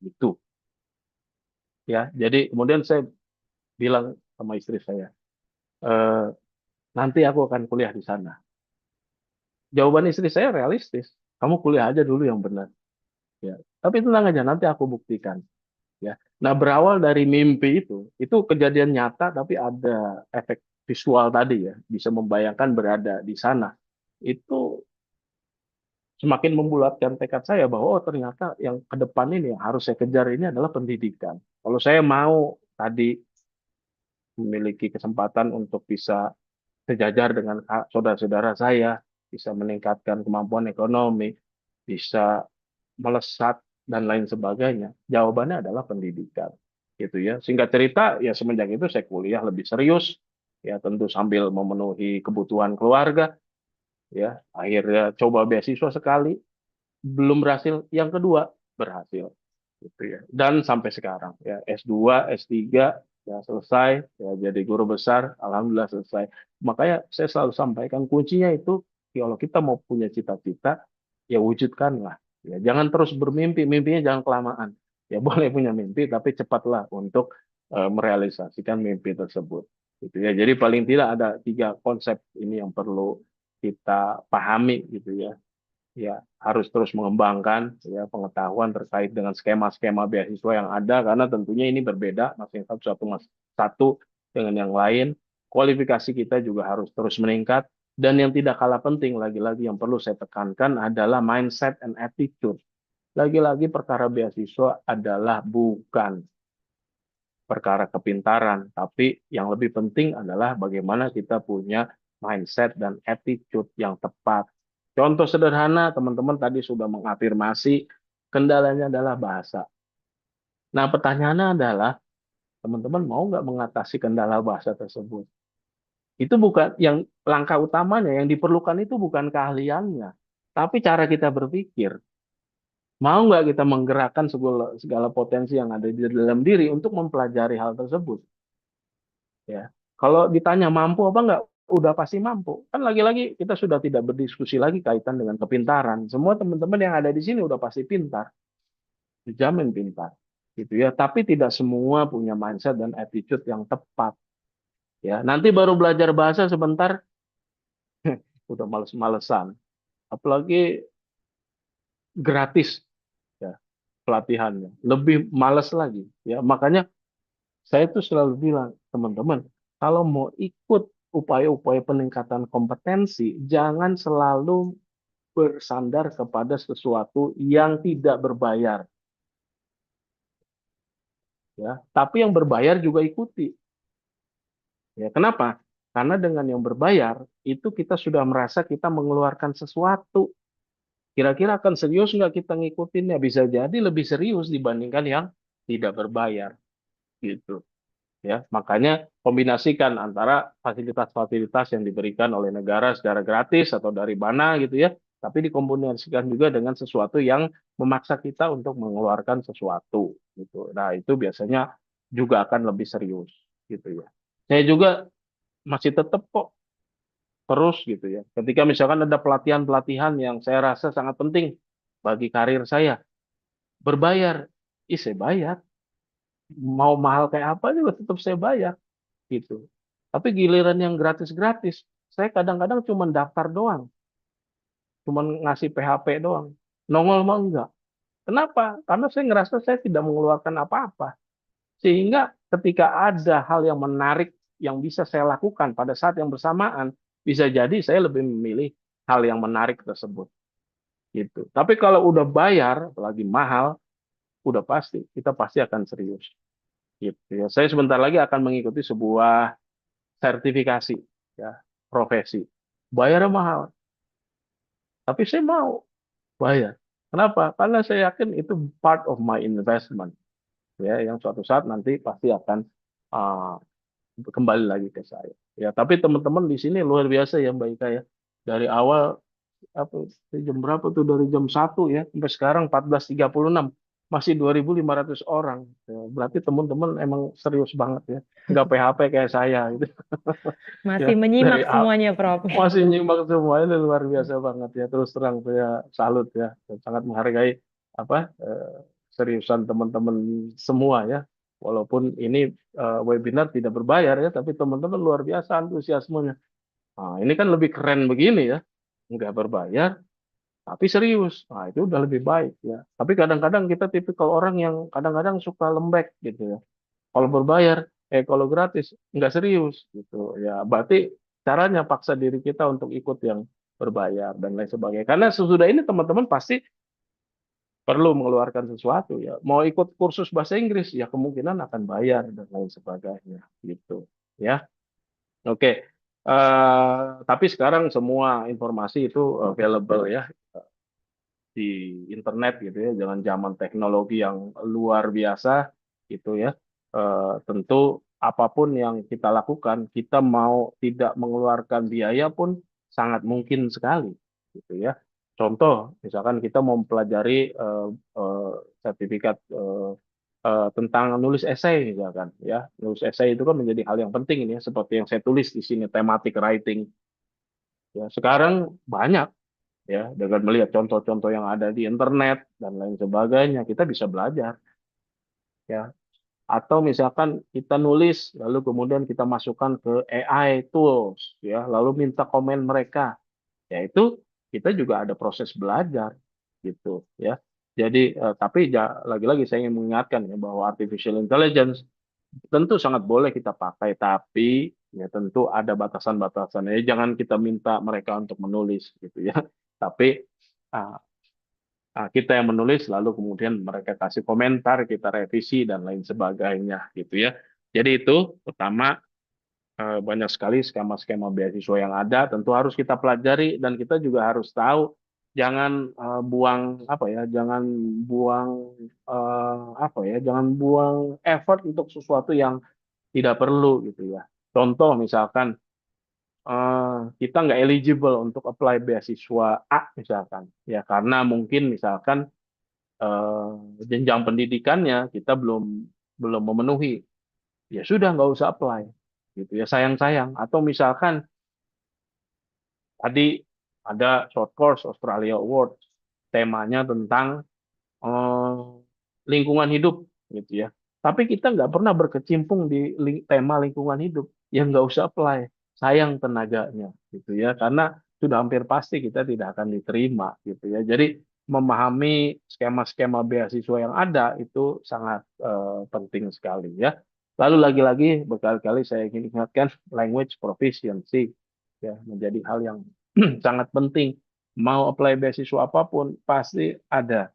[SPEAKER 1] Itu. Ya, jadi kemudian saya bilang sama istri saya, e, nanti aku akan kuliah di sana. Jawaban istri saya realistis. Kamu kuliah aja dulu yang benar. Ya. Tapi tenang aja, nanti aku buktikan. Ya. Nah, berawal dari mimpi itu kejadian nyata, tapi ada efek visual tadi ya, bisa membayangkan berada di sana. Itu semakin membulatkan tekad saya bahwa oh, ternyata yang ke depan ini yang harus saya kejar ini adalah pendidikan. Kalau saya mau tadi memiliki kesempatan untuk bisa sejajar dengan saudara-saudara saya, bisa meningkatkan kemampuan ekonomi, bisa melesat dan lain sebagainya, jawabannya adalah pendidikan. Gitu ya. Singkat cerita, ya semenjak itu saya kuliah lebih serius, ya tentu sambil memenuhi kebutuhan keluarga, ya. Akhirnya coba beasiswa sekali, belum berhasil, yang kedua berhasil gitu ya. Dan sampai sekarang ya S2, S3 ya selesai ya jadi guru besar, alhamdulillah selesai. Makanya saya selalu sampaikan kuncinya itu kalau kita mau punya cita-cita ya wujudkanlah. Ya jangan terus bermimpi, mimpinya jangan kelamaan. Ya boleh punya mimpi tapi cepatlah untuk merealisasikan mimpi tersebut. Gitu ya. Jadi paling tidak ada 3 konsep ini yang perlu kita pahami gitu ya, ya harus terus mengembangkan ya pengetahuan terkait dengan skema-skema beasiswa yang ada karena tentunya ini berbeda masing satu dengan yang lain. Kualifikasi kita juga harus terus meningkat dan yang tidak kalah penting lagi-lagi yang perlu saya tekankan adalah mindset and attitude. Lagi-lagi perkara beasiswa adalah bukan perkara kepintaran, tapi yang lebih penting adalah bagaimana kita punya mindset dan attitude yang tepat. Contoh sederhana, teman-teman tadi sudah mengafirmasi, kendalanya adalah bahasa. Nah, pertanyaannya adalah, teman-teman mau nggak mengatasi kendala bahasa tersebut? Itu bukan yang langkah utamanya, yang diperlukan itu bukan keahliannya, tapi cara kita berpikir. Mau nggak kita menggerakkan segala potensi yang ada di dalam diri untuk mempelajari hal tersebut? Ya. Kalau ditanya mampu apa enggak, udah pasti mampu. Kan lagi-lagi kita sudah tidak berdiskusi lagi kaitan dengan kepintaran. Semua teman-teman yang ada di sini udah pasti pintar, dijamin pintar. Gitu ya. Tapi tidak semua punya mindset dan attitude yang tepat. Ya, nanti baru belajar bahasa sebentar udah males-malesan. Apalagi gratis ya pelatihannya. Lebih males lagi ya. Makanya saya tuh selalu bilang, teman-teman, kalau mau ikut upaya-upaya peningkatan kompetensi, jangan selalu bersandar kepada sesuatu yang tidak berbayar, ya. Tapi yang berbayar juga ikuti. Ya, kenapa? Karena dengan yang berbayar itu kita sudah merasa kita mengeluarkan sesuatu. Kira-kira akan serius nggak kita ngikutinnya? Bisa jadi lebih serius dibandingkan yang tidak berbayar. gitu. Ya, makanya kombinasikan antara fasilitas-fasilitas yang diberikan oleh negara secara gratis atau dari mana gitu ya, tapi dikombinasikan juga dengan sesuatu yang memaksa kita untuk mengeluarkan sesuatu gitu. Nah, itu biasanya juga akan lebih serius gitu ya. Saya juga masih tetap kok terus gitu ya. Ketika misalkan ada pelatihan-pelatihan yang saya rasa sangat penting bagi karir saya, berbayar, saya bayar. Mau mahal kayak apa juga tetap saya bayar gitu. Tapi giliran yang gratis-gratis, saya kadang-kadang cuma daftar doang, cuma ngasih PHP doang. Nongol mah enggak. Kenapa? Karena saya ngerasa saya tidak mengeluarkan apa-apa. Sehingga ketika ada hal yang menarik yang bisa saya lakukan pada saat yang bersamaan, bisa jadi saya lebih memilih hal yang menarik tersebut. Gitu. Tapi kalau udah bayar, lagi mahal, udah pasti kita pasti akan serius. Gitu ya. Saya sebentar lagi akan mengikuti sebuah sertifikasi ya profesi. Bayarnya mahal, tapi saya mau bayar. Kenapa? Karena saya yakin itu part of my investment ya yang suatu saat nanti pasti akan uh, kembali lagi ke saya. Ya, tapi teman-teman di sini luar biasa ya Mbak Ika ya. Dari awal apa jam berapa tuh dari jam 1 ya sampai sekarang 14.36 masih 2.500 orang. Ya, berarti teman-teman emang serius banget ya. Nggak PHP kayak saya gitu. Ya,
[SPEAKER 2] Masih menyimak semuanya, Prof.
[SPEAKER 1] masih nyimak semua ini luar biasa banget ya. Terus terang saya salut ya dan sangat menghargai apa seriusan teman-teman semua ya. Walaupun ini webinar tidak berbayar ya, tapi teman-teman luar biasa antusiasmenya. Nah, ini kan lebih keren begini ya, nggak berbayar, tapi serius. Nah, itu udah lebih baik ya. Tapi kadang-kadang kita tipikal orang yang kadang-kadang suka lembek gitu ya. Kalau berbayar, kalau gratis nggak serius gitu ya. Berarti caranya paksa diri kita untuk ikut yang berbayar dan lain sebagainya. Karena sesudah ini teman-teman pasti perlu mengeluarkan sesuatu ya. Mau ikut kursus bahasa Inggris ya kemungkinan akan bayar dan lain sebagainya gitu ya. Oke. Tapi sekarang semua informasi itu available ya di internet gitu ya, dengan zaman teknologi yang luar biasa gitu ya. Tentu apapun yang kita lakukan, kita mau tidak mengeluarkan biaya pun sangat mungkin sekali gitu ya. Contoh, misalkan kita mau mempelajari eh, sertifikat tentang nulis esai misalkan ya. Nulis esai itu kan menjadi hal yang penting ini ya, seperti yang saya tulis di sini thematic writing. Ya, sekarang banyak ya dengan melihat contoh-contoh yang ada di internet dan lain sebagainya kita bisa belajar ya atau misalkan kita nulis lalu kemudian kita masukkan ke AI tools ya lalu minta komen mereka ya itu kita juga ada proses belajar gitu ya jadi tapi lagi-lagi saya ingin mengingatkan ya bahwa artificial intelligence tentu sangat boleh kita pakai tapi ya tentu ada batasan-batasan ya jangan kita minta mereka untuk menulis gitu ya tapi uh, kita yang menulis, lalu kemudian mereka kasih komentar, kita revisi dan lain sebagainya, gitu ya. Jadi itu pertama banyak sekali skema-skema beasiswa yang ada, tentu harus kita pelajari dan kita juga harus tahu, jangan buang apa ya, jangan buang jangan buang effort untuk sesuatu yang tidak perlu gitu ya. Contoh misalkan kita nggak eligible untuk apply beasiswa A misalkan, ya karena mungkin misalkan eh, jenjang pendidikannya kita belum belum memenuhi, ya sudah nggak usah apply, gitu ya sayang-sayang. Atau misalkan tadi ada short course Australia Award, temanya tentang eh, lingkungan hidup, gitu ya. Tapi kita nggak pernah berkecimpung di tema lingkungan hidup, ya nggak usah apply, sayang tenaganya, gitu ya. Karena sudah hampir pasti kita tidak akan diterima, gitu ya. Jadi memahami skema-skema beasiswa yang ada itu sangat penting sekali ya. Lalu lagi-lagi berkali-kali saya ingin ingatkan language proficiency ya menjadi hal yang sangat penting. Mau apply beasiswa apapun pasti ada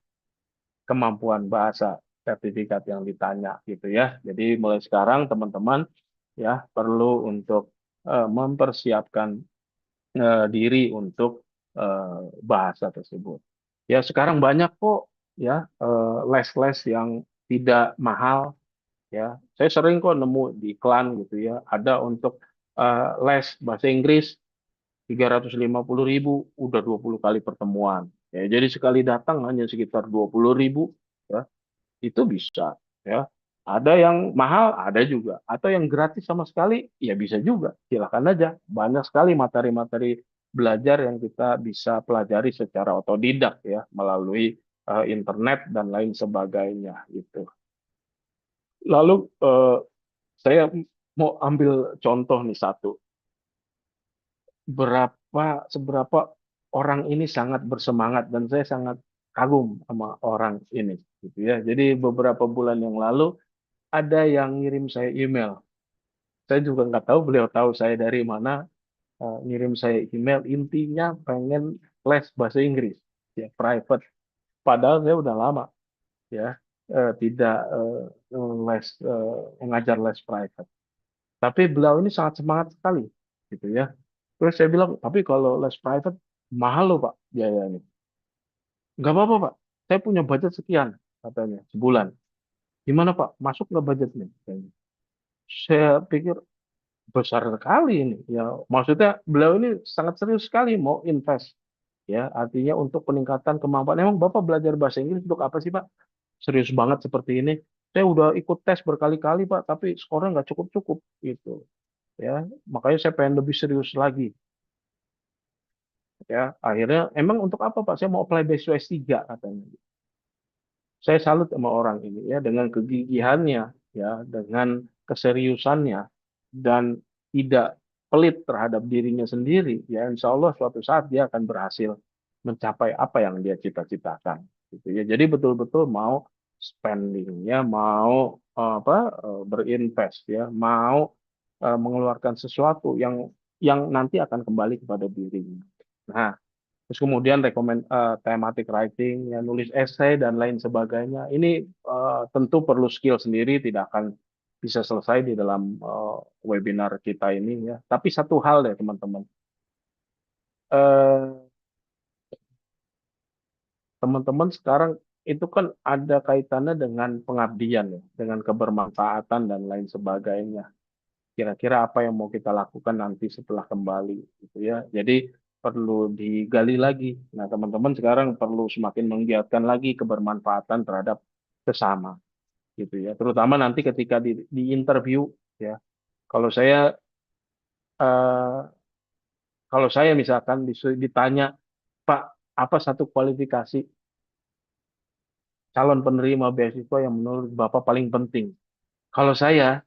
[SPEAKER 1] kemampuan bahasa sertifikat yang ditanya gitu ya. Jadi mulai sekarang teman-teman ya perlu untuk mempersiapkan diri untuk bahasa tersebut. Ya sekarang banyak kok ya les-les yang tidak mahal ya. Saya sering kok nemu di iklan gitu ya, ada untuk les bahasa Inggris 350.000, udah 20 kali pertemuan. Ya, jadi sekali datang hanya sekitar 20.000, ya, itu bisa. Ya, ada yang mahal, ada juga. Atau yang gratis sama sekali, ya bisa juga. Silakan aja. Banyak sekali materi-materi belajar yang kita bisa pelajari secara otodidak ya, melalui internet dan lain sebagainya. Gitu. Lalu saya mau ambil contoh nih satu. Seberapa orang ini sangat bersemangat dan saya sangat kagum sama orang ini gitu ya. Jadi beberapa bulan yang lalu ada yang ngirim saya email. Saya juga nggak tahu beliau tahu saya dari mana, ngirim saya email intinya pengen les bahasa Inggris ya private. Padahal saya udah lama ya tidak mengajar les private. Tapi beliau ini sangat semangat sekali gitu ya. Terus saya bilang, tapi kalau les private mahal loh Pak biayanya. Nggak apa-apa Pak, saya punya budget sekian katanya sebulan. Gimana Pak, masuk nggak budgetnya? Katanya. Saya pikir besar sekali ini. Ya, maksudnya beliau ini sangat serius sekali mau invest. Ya, artinya untuk peningkatan kemampuan. Emang Bapak belajar bahasa Inggris untuk apa sih Pak? Serius banget seperti ini. Saya udah ikut tes berkali-kali Pak, tapi skornya nggak cukup-cukup gitu. Ya, makanya saya pengen lebih serius lagi. Ya, akhirnya emang untuk apa Pak? Saya mau apply beasiswa S3 katanya. Saya salut sama orang ini ya dengan kegigihannya ya, dengan keseriusannya dan tidak pelit terhadap dirinya sendiri ya insya Allah suatu saat dia akan berhasil mencapai apa yang dia cita-citakan gitu ya. Jadi betul-betul mau spendingnya mau berinvest ya, mau mengeluarkan sesuatu yang nanti akan kembali kepada dirinya. Nah, terus kemudian thematic writing, ya, nulis esai dan lain sebagainya. Ini tentu perlu skill sendiri, tidak akan bisa selesai di dalam webinar kita ini ya. Tapi satu hal deh teman-teman, Eh, teman-teman sekarang itu kan ada kaitannya dengan pengabdian ya, dengan kebermanfaatan dan lain sebagainya. Kira-kira apa yang mau kita lakukan nanti setelah kembali gitu ya. Jadi perlu digali lagi. Nah, teman-teman sekarang perlu semakin menggiatkan lagi kebermanfaatan terhadap sesama gitu ya. Terutama nanti ketika di interview ya. Kalau saya eh, kalau saya misalkan ditanya, Pak, apa satu kualifikasi calon penerima beasiswa yang menurut Bapak paling penting? Kalau saya,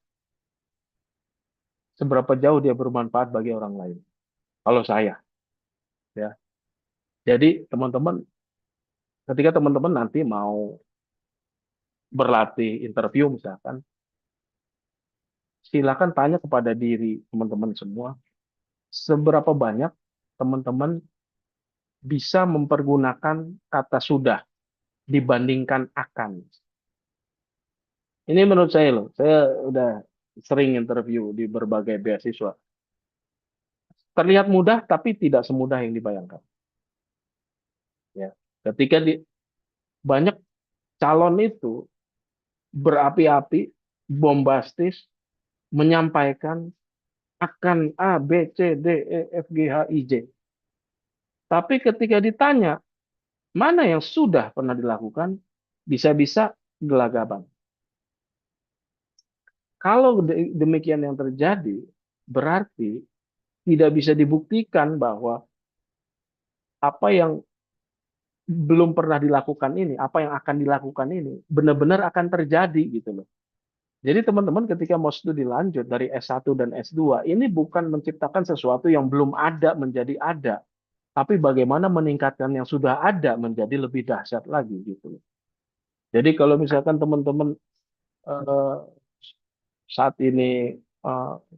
[SPEAKER 1] seberapa jauh dia bermanfaat bagi orang lain? Kalau saya ya. Jadi teman-teman ketika teman-teman nanti mau berlatih interview misalkan, silakan tanya kepada diri teman-teman semua, seberapa banyak teman-teman bisa mempergunakan kata sudah dibandingkan akan. Ini menurut saya loh, saya udah sering interview di berbagai beasiswa. Terlihat mudah tapi tidak semudah yang dibayangkan. Ya. Ketika banyak calon itu berapi-api, bombastis, menyampaikan akan A, B, C, D, E, F, G, H, I, J. Tapi ketika ditanya, mana yang sudah pernah dilakukan, bisa-bisa gelagapan. Kalau demikian yang terjadi, berarti tidak bisa dibuktikan bahwa apa yang belum pernah dilakukan ini, apa yang akan dilakukan ini, benar-benar akan terjadi gitu loh. Jadi teman-teman ketika mau studi lanjut dari S1 dan S2, ini bukan menciptakan sesuatu yang belum ada menjadi ada, tapi bagaimana meningkatkan yang sudah ada menjadi lebih dahsyat lagi gitu. Jadi kalau misalkan teman-teman eh, saat ini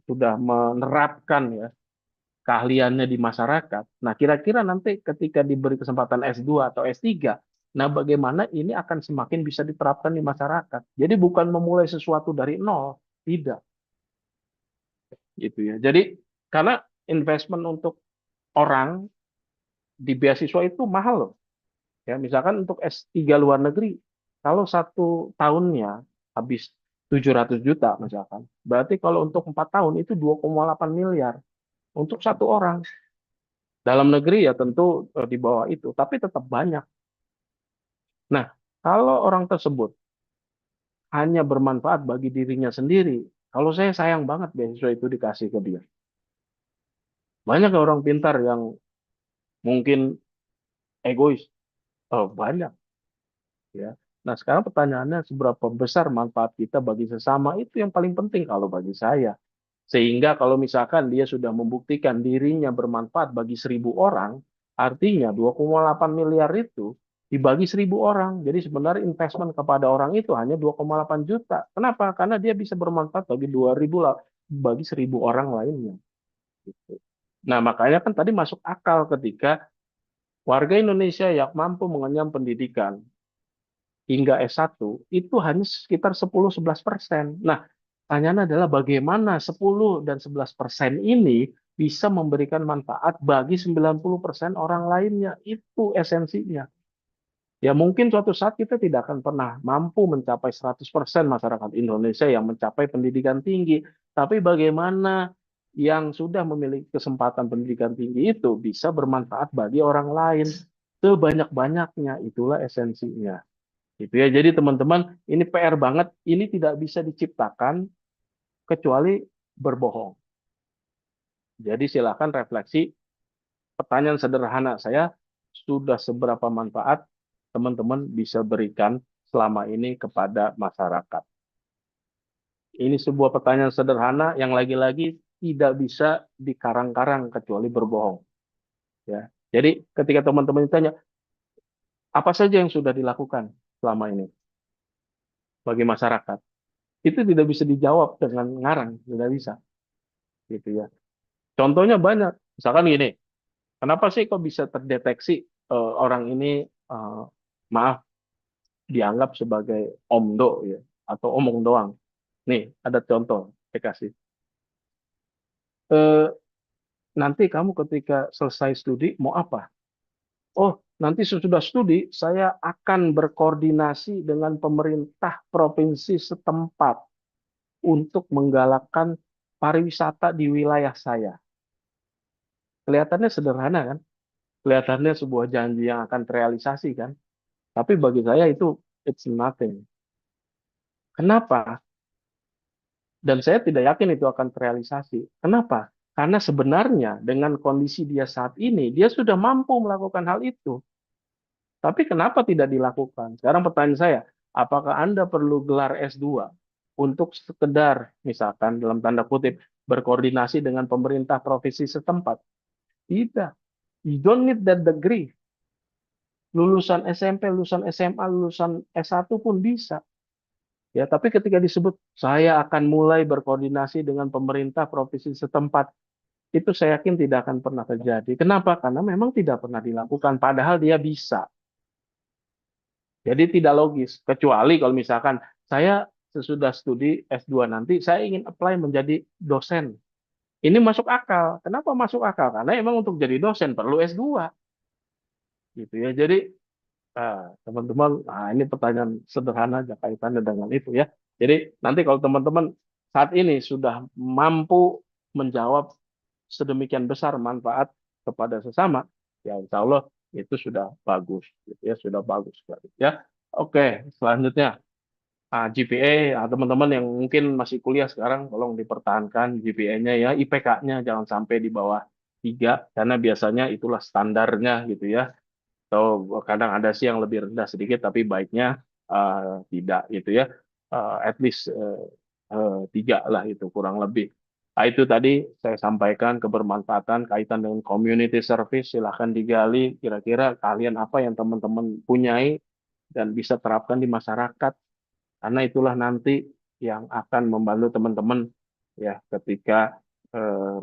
[SPEAKER 1] sudah menerapkan ya keahliannya di masyarakat, nah kira-kira nanti ketika diberi kesempatan S2 atau S3, nah bagaimana ini akan semakin bisa diterapkan di masyarakat. Jadi bukan memulai sesuatu dari nol, tidak gitu ya. Jadi karena investment untuk orang di beasiswa itu mahal loh. Ya, misalkan untuk S3 luar negeri, kalau 1 tahunnya habis 700 juta misalkan. Berarti kalau untuk 4 tahun itu 2,8 miliar untuk satu orang. Dalam negeri ya tentu di bawah itu, tapi tetap banyak. Nah, kalau orang tersebut hanya bermanfaat bagi dirinya sendiri, kalau saya sayang banget beasiswa itu dikasih ke dia. Banyak orang pintar yang mungkin egois. Oh, banyak ya. Nah, sekarang pertanyaannya seberapa besar manfaat kita bagi sesama itu yang paling penting kalau bagi saya. Sehingga kalau misalkan dia sudah membuktikan dirinya bermanfaat bagi 1.000 orang, artinya 2,8 miliar itu dibagi 1.000 orang. Jadi sebenarnya investment kepada orang itu hanya 2,8 juta. Kenapa? Karena dia bisa bermanfaat bagi 2.000 lah, bagi 1.000 orang lainnya. Gitu. Nah, makanya kan tadi masuk akal ketika warga Indonesia yang mampu mengenyam pendidikan hingga S1 itu hanya sekitar 10-11%. Nah, pertanyaannya adalah bagaimana 10 dan 11% ini bisa memberikan manfaat bagi 90% orang lainnya. Itu esensinya. Ya mungkin suatu saat kita tidak akan pernah mampu mencapai 100% masyarakat Indonesia yang mencapai pendidikan tinggi. Tapi bagaimana yang sudah memiliki kesempatan pendidikan tinggi itu bisa bermanfaat bagi orang lain sebanyak-banyaknya. Itulah esensinya. Gitu ya. Jadi teman-teman, ini PR banget. Ini tidak bisa diciptakan kecuali berbohong. Jadi silakan refleksi. Pertanyaan sederhana saya, sudah seberapa manfaat teman-teman bisa berikan selama ini kepada masyarakat? Ini sebuah pertanyaan sederhana yang lagi-lagi tidak bisa dikarang-karang kecuali berbohong. Ya. Jadi ketika teman-teman ditanya, apa saja yang sudah dilakukan selama ini bagi masyarakat? Itu tidak bisa dijawab dengan ngarang, tidak bisa. Gitu ya. Contohnya banyak. Misalkan gini, kenapa sih kok bisa terdeteksi orang ini maaf dianggap sebagai omdo ya atau omong doang. Nih, ada contoh saya kasih. Eh, Nanti kamu ketika selesai studi mau apa? Oh, nanti sesudah studi saya akan berkoordinasi dengan pemerintah provinsi setempat untuk menggalakkan pariwisata di wilayah saya. Kelihatannya sederhana kan? Kelihatannya sebuah janji yang akan terrealisasi kan? Tapi bagi saya itu it's nothing. Kenapa? Dan saya tidak yakin itu akan terrealisasi. Kenapa? Karena sebenarnya dengan kondisi dia saat ini, dia sudah mampu melakukan hal itu. Tapi kenapa tidak dilakukan? Sekarang pertanyaan saya, apakah Anda perlu gelar S2 untuk sekedar, misalkan dalam tanda kutip, berkoordinasi dengan pemerintah provinsi setempat? Tidak. You don't need that degree. Lulusan SMP, lulusan SMA, lulusan S1 pun bisa. Ya, tapi ketika disebut saya akan mulai berkoordinasi dengan pemerintah provinsi setempat, itu saya yakin tidak akan pernah terjadi. Kenapa? Karena memang tidak pernah dilakukan, padahal dia bisa. Jadi tidak logis. Kecuali kalau misalkan saya sesudah studi S2 nanti, saya ingin apply menjadi dosen. Ini masuk akal. Kenapa masuk akal? Karena emang untuk jadi dosen perlu S2. Gitu ya. Jadi teman-teman, ini pertanyaan sederhana aja kaitannya dengan itu ya. Jadi nanti kalau teman-teman saat ini sudah mampu menjawab sedemikian besar manfaat kepada sesama, ya insya Allah itu sudah bagus, gitu ya, sudah bagus sekali ya. Oke, selanjutnya GPA, teman-teman yang mungkin masih kuliah sekarang, tolong dipertahankan GPA-nya ya, IPK-nya jangan sampai di bawah 3, karena biasanya itulah standarnya gitu ya. Atau kadang ada sih yang lebih rendah sedikit, tapi baiknya tidak gitu ya. At least 3 lah itu kurang lebih. Nah, itu tadi saya sampaikan kebermanfaatan kaitan dengan community service. Silahkan digali kira-kira kalian apa yang teman-teman punyai dan bisa terapkan di masyarakat. Karena itulah nanti yang akan membantu teman-teman ya ketika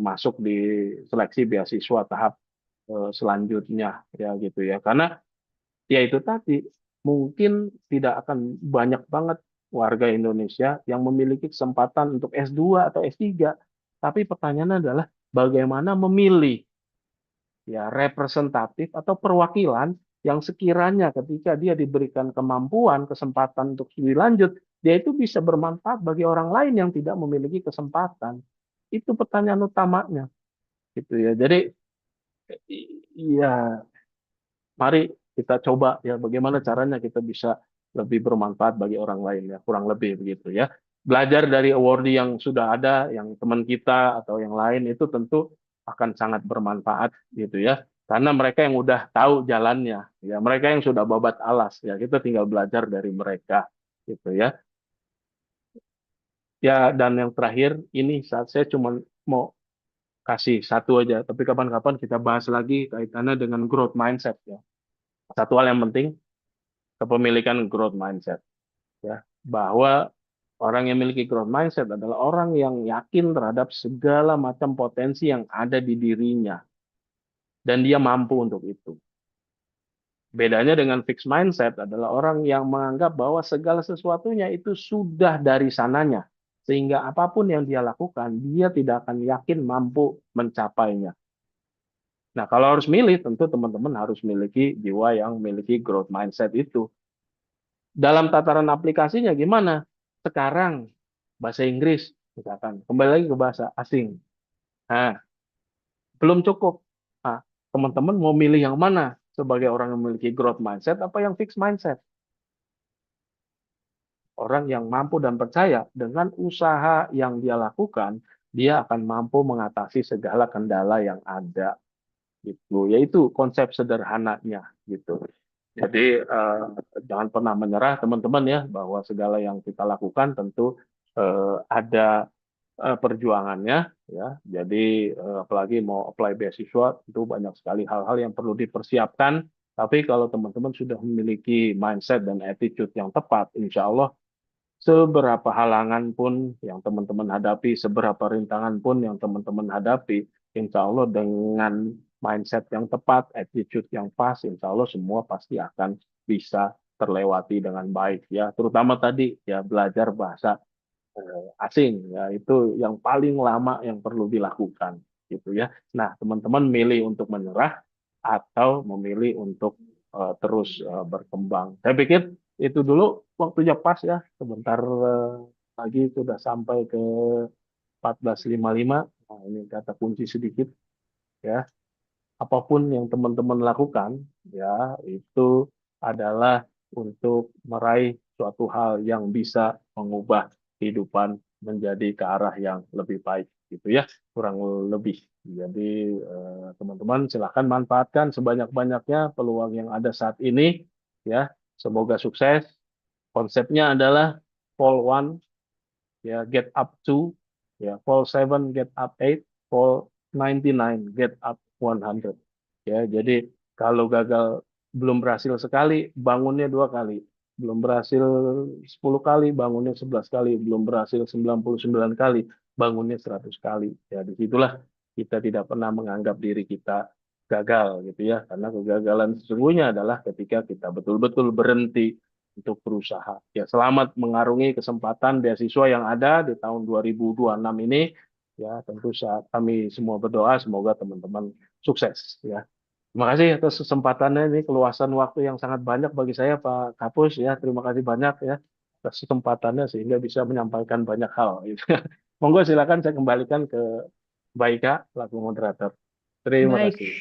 [SPEAKER 1] masuk di seleksi beasiswa tahap selanjutnya ya gitu ya. Karena ya itu tadi mungkin tidak akan banyak banget warga Indonesia yang memiliki kesempatan untuk S2 atau S3. Tapi pertanyaannya adalah bagaimana memilih ya representatif atau perwakilan yang sekiranya ketika dia diberikan kemampuan, kesempatan untuk studi lanjut, dia itu bisa bermanfaat bagi orang lain yang tidak memiliki kesempatan. Itu pertanyaan utamanya, gitu ya. Jadi, ya, mari kita coba ya bagaimana caranya kita bisa lebih bermanfaat bagi orang lain ya, kurang lebih begitu ya. Belajar dari awardee yang sudah ada, yang teman kita atau yang lain itu tentu akan sangat bermanfaat gitu ya. Karena mereka yang udah tahu jalannya, ya mereka yang sudah babat alas ya, kita tinggal belajar dari mereka gitu ya. Ya, dan yang terakhir ini saat saya cuma mau kasih satu aja, tapi kapan-kapan kita bahas lagi kaitannya dengan growth mindset ya. Satu hal yang penting, kepemilikan growth mindset ya, bahwa orang yang memiliki growth mindset adalah orang yang yakin terhadap segala macam potensi yang ada di dirinya dan dia mampu untuk itu. Bedanya dengan fixed mindset adalah orang yang menganggap bahwa segala sesuatunya itu sudah dari sananya, sehingga apapun yang dia lakukan dia tidak akan yakin mampu mencapainya. Nah, kalau harus milih, tentu teman-teman harus memiliki jiwa yang memiliki growth mindset itu. Dalam tataran aplikasinya gimana? Sekarang bahasa Inggris, misalkan, kembali lagi ke bahasa asing. Nah, belum cukup. Nah, teman-teman mau milih yang mana? Sebagai orang yang memiliki growth mindset apa yang fixed mindset? Orang yang mampu dan percaya dengan usaha yang dia lakukan, dia akan mampu mengatasi segala kendala yang ada. Gitu. Yaitu konsep sederhananya gitu. Jadi jangan pernah menyerah teman-teman ya, bahwa segala yang kita lakukan tentu ada perjuangannya ya. Jadi apalagi mau apply beasiswa itu banyak sekali hal-hal yang perlu dipersiapkan. Tapi kalau teman-teman sudah memiliki mindset dan attitude yang tepat, insya Allah seberapa halangan pun yang teman-teman hadapi, seberapa rintangan pun yang teman-teman hadapi, insya Allah dengan mindset yang tepat, attitude yang pas, insya Allah semua pasti akan bisa terlewati dengan baik ya. Terutama tadi ya belajar bahasa asing ya, itu yang paling lama yang perlu dilakukan gitu ya. Nah, teman-teman milih untuk menyerah atau memilih untuk terus berkembang. Saya pikir itu dulu, waktunya pas ya. Sebentar lagi sudah sampai ke 14.55. Nah, ini kata kunci sedikit ya. Apapun yang teman-teman lakukan ya itu adalah untuk meraih suatu hal yang bisa mengubah kehidupan menjadi ke arah yang lebih baik gitu ya, kurang lebih. Jadi teman-teman silahkan manfaatkan sebanyak-banyaknya peluang yang ada saat ini ya. Semoga sukses. Konsepnya adalah fall one ya get up two, ya fall seven get up eight, fall 99 get up 100. Ya, jadi kalau gagal belum berhasil sekali, bangunnya 2 kali. Belum berhasil 10 kali, bangunnya 11 kali. Belum berhasil 99 kali, bangunnya 100 kali. Ya, disitulah kita tidak pernah menganggap diri kita gagal gitu ya. Karena kegagalan sesungguhnya adalah ketika kita betul-betul berhenti untuk berusaha. Ya, selamat mengarungi kesempatan beasiswa yang ada di tahun 2026 ini. Ya, tentu saat kami semua berdoa semoga teman-teman sukses ya. Terima kasih atas kesempatannya, ini keluasan waktu yang sangat banyak bagi saya Pak Kapus ya. Terima kasih banyak ya atas kesempatannya sehingga bisa menyampaikan banyak hal gitu. Monggo silakan saya kembalikan ke Mbak Ika selaku moderator. Terima
[SPEAKER 2] Baik,
[SPEAKER 1] kasih.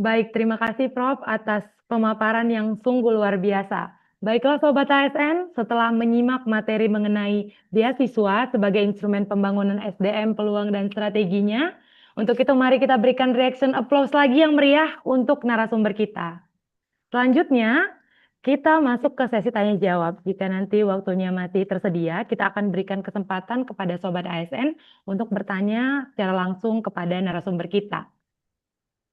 [SPEAKER 2] baik. Terima kasih Prof atas pemaparan yang sungguh luar biasa. Baiklah Sobat ASN, setelah menyimak materi mengenai beasiswa sebagai instrumen pembangunan SDM, peluang dan strateginya, untuk itu mari kita berikan reaction applause lagi yang meriah untuk narasumber kita. Selanjutnya, kita masuk ke sesi tanya jawab. Jika nanti waktunya masih tersedia, kita akan berikan kesempatan kepada Sobat ASN untuk bertanya secara langsung kepada narasumber kita.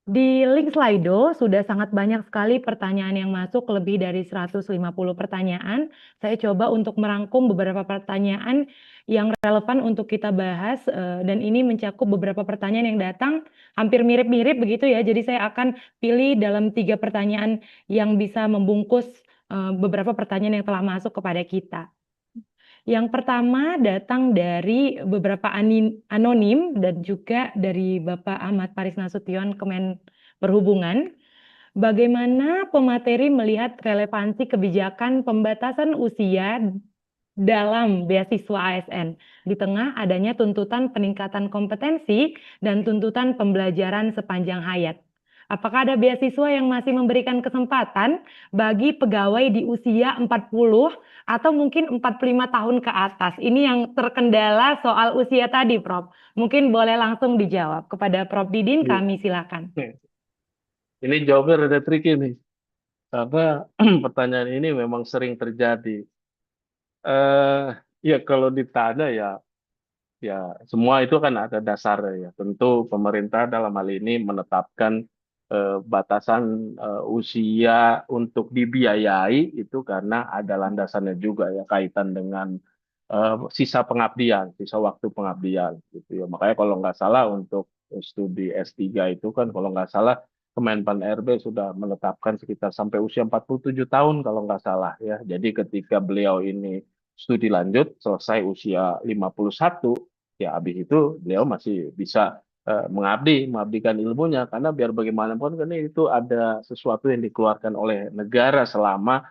[SPEAKER 2] Di link Slido sudah sangat banyak sekali pertanyaan yang masuk, lebih dari 150 pertanyaan. Saya coba untuk merangkum beberapa pertanyaan yang relevan untuk kita bahas, dan ini mencakup beberapa pertanyaan yang datang hampir mirip-mirip begitu ya. Jadi saya akan pilih dalam 3 pertanyaan yang bisa membungkus beberapa pertanyaan yang telah masuk kepada kita. Yang pertama datang dari beberapa anonim dan juga dari Bapak Ahmad Paris Nasution, Kemen Perhubungan. Bagaimana pemateri melihat relevansi kebijakan pembatasan usia dalam beasiswa ASN di tengah adanya tuntutan peningkatan kompetensi dan tuntutan pembelajaran sepanjang hayat. Apakah ada beasiswa yang masih memberikan kesempatan bagi pegawai di usia 40 atau mungkin 45 tahun ke atas? Ini yang terkendala soal usia tadi, Prof. Mungkin boleh langsung dijawab kepada Prof. Didin, kami silakan.
[SPEAKER 1] Ini jawabnya rada tricky nih, karena pertanyaan ini memang sering terjadi. eh Ya kalau ditanya ya, ya semua itu kan ada dasarnya ya. Tentu pemerintah dalam hal ini menetapkan batasan usia untuk dibiayai itu karena ada landasannya juga ya, kaitan dengan sisa pengabdian, sisa waktu pengabdian gitu ya. Makanya kalau nggak salah untuk studi S3 itu kan kalau nggak salah Kemenpan RB sudah menetapkan sekitar sampai usia 47 tahun kalau nggak salah ya. Jadi ketika beliau ini studi lanjut selesai usia 51, ya habis itu beliau masih bisa mengabdikan ilmunya, karena biar bagaimanapun kan itu ada sesuatu yang dikeluarkan oleh negara selama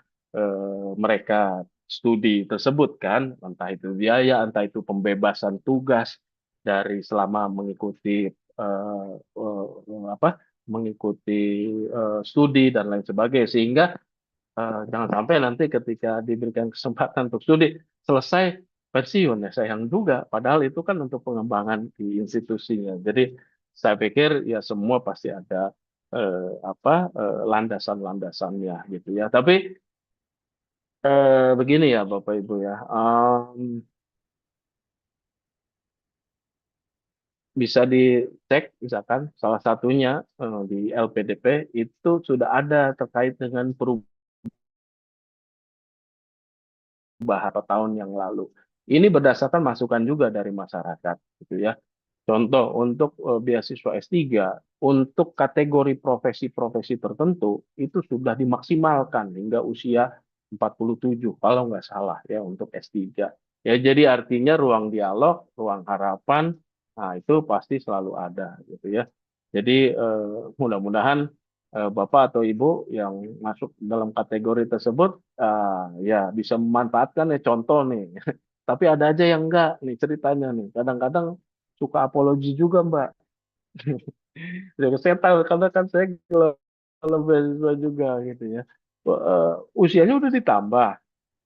[SPEAKER 1] mereka studi tersebut kan, entah itu biaya, entah itu pembebasan tugas dari selama mengikuti apa, mengikuti studi dan lain sebagainya, sehingga jangan sampai nanti ketika diberikan kesempatan untuk studi selesai pensiun ya sayang juga. Padahal itu kan untuk pengembangan di institusinya. Jadi saya pikir ya semua pasti ada apa landasan-landasannya gitu ya. Tapi begini ya Bapak Ibu ya, bisa dicek misalkan salah satunya di LPDP itu sudah ada terkait dengan beberapa tahun yang lalu. Ini berdasarkan masukan juga dari masyarakat, gitu ya. Contoh untuk beasiswa S3 untuk kategori profesi-profesi tertentu itu sudah dimaksimalkan hingga usia 47 kalau nggak salah ya untuk S3. Ya jadi artinya ruang dialog, ruang harapan, nah itu pasti selalu ada gitu ya. Jadi mudah-mudahan Bapak atau Ibu yang masuk dalam kategori tersebut ya bisa memanfaatkan ya, contoh nih. Tapi ada aja yang enggak nih ceritanya nih. Kadang-kadang suka apologi juga Mbak. Jadi saya tahu karena kan saya kalau beasiswa juga gitu ya. Usianya udah ditambah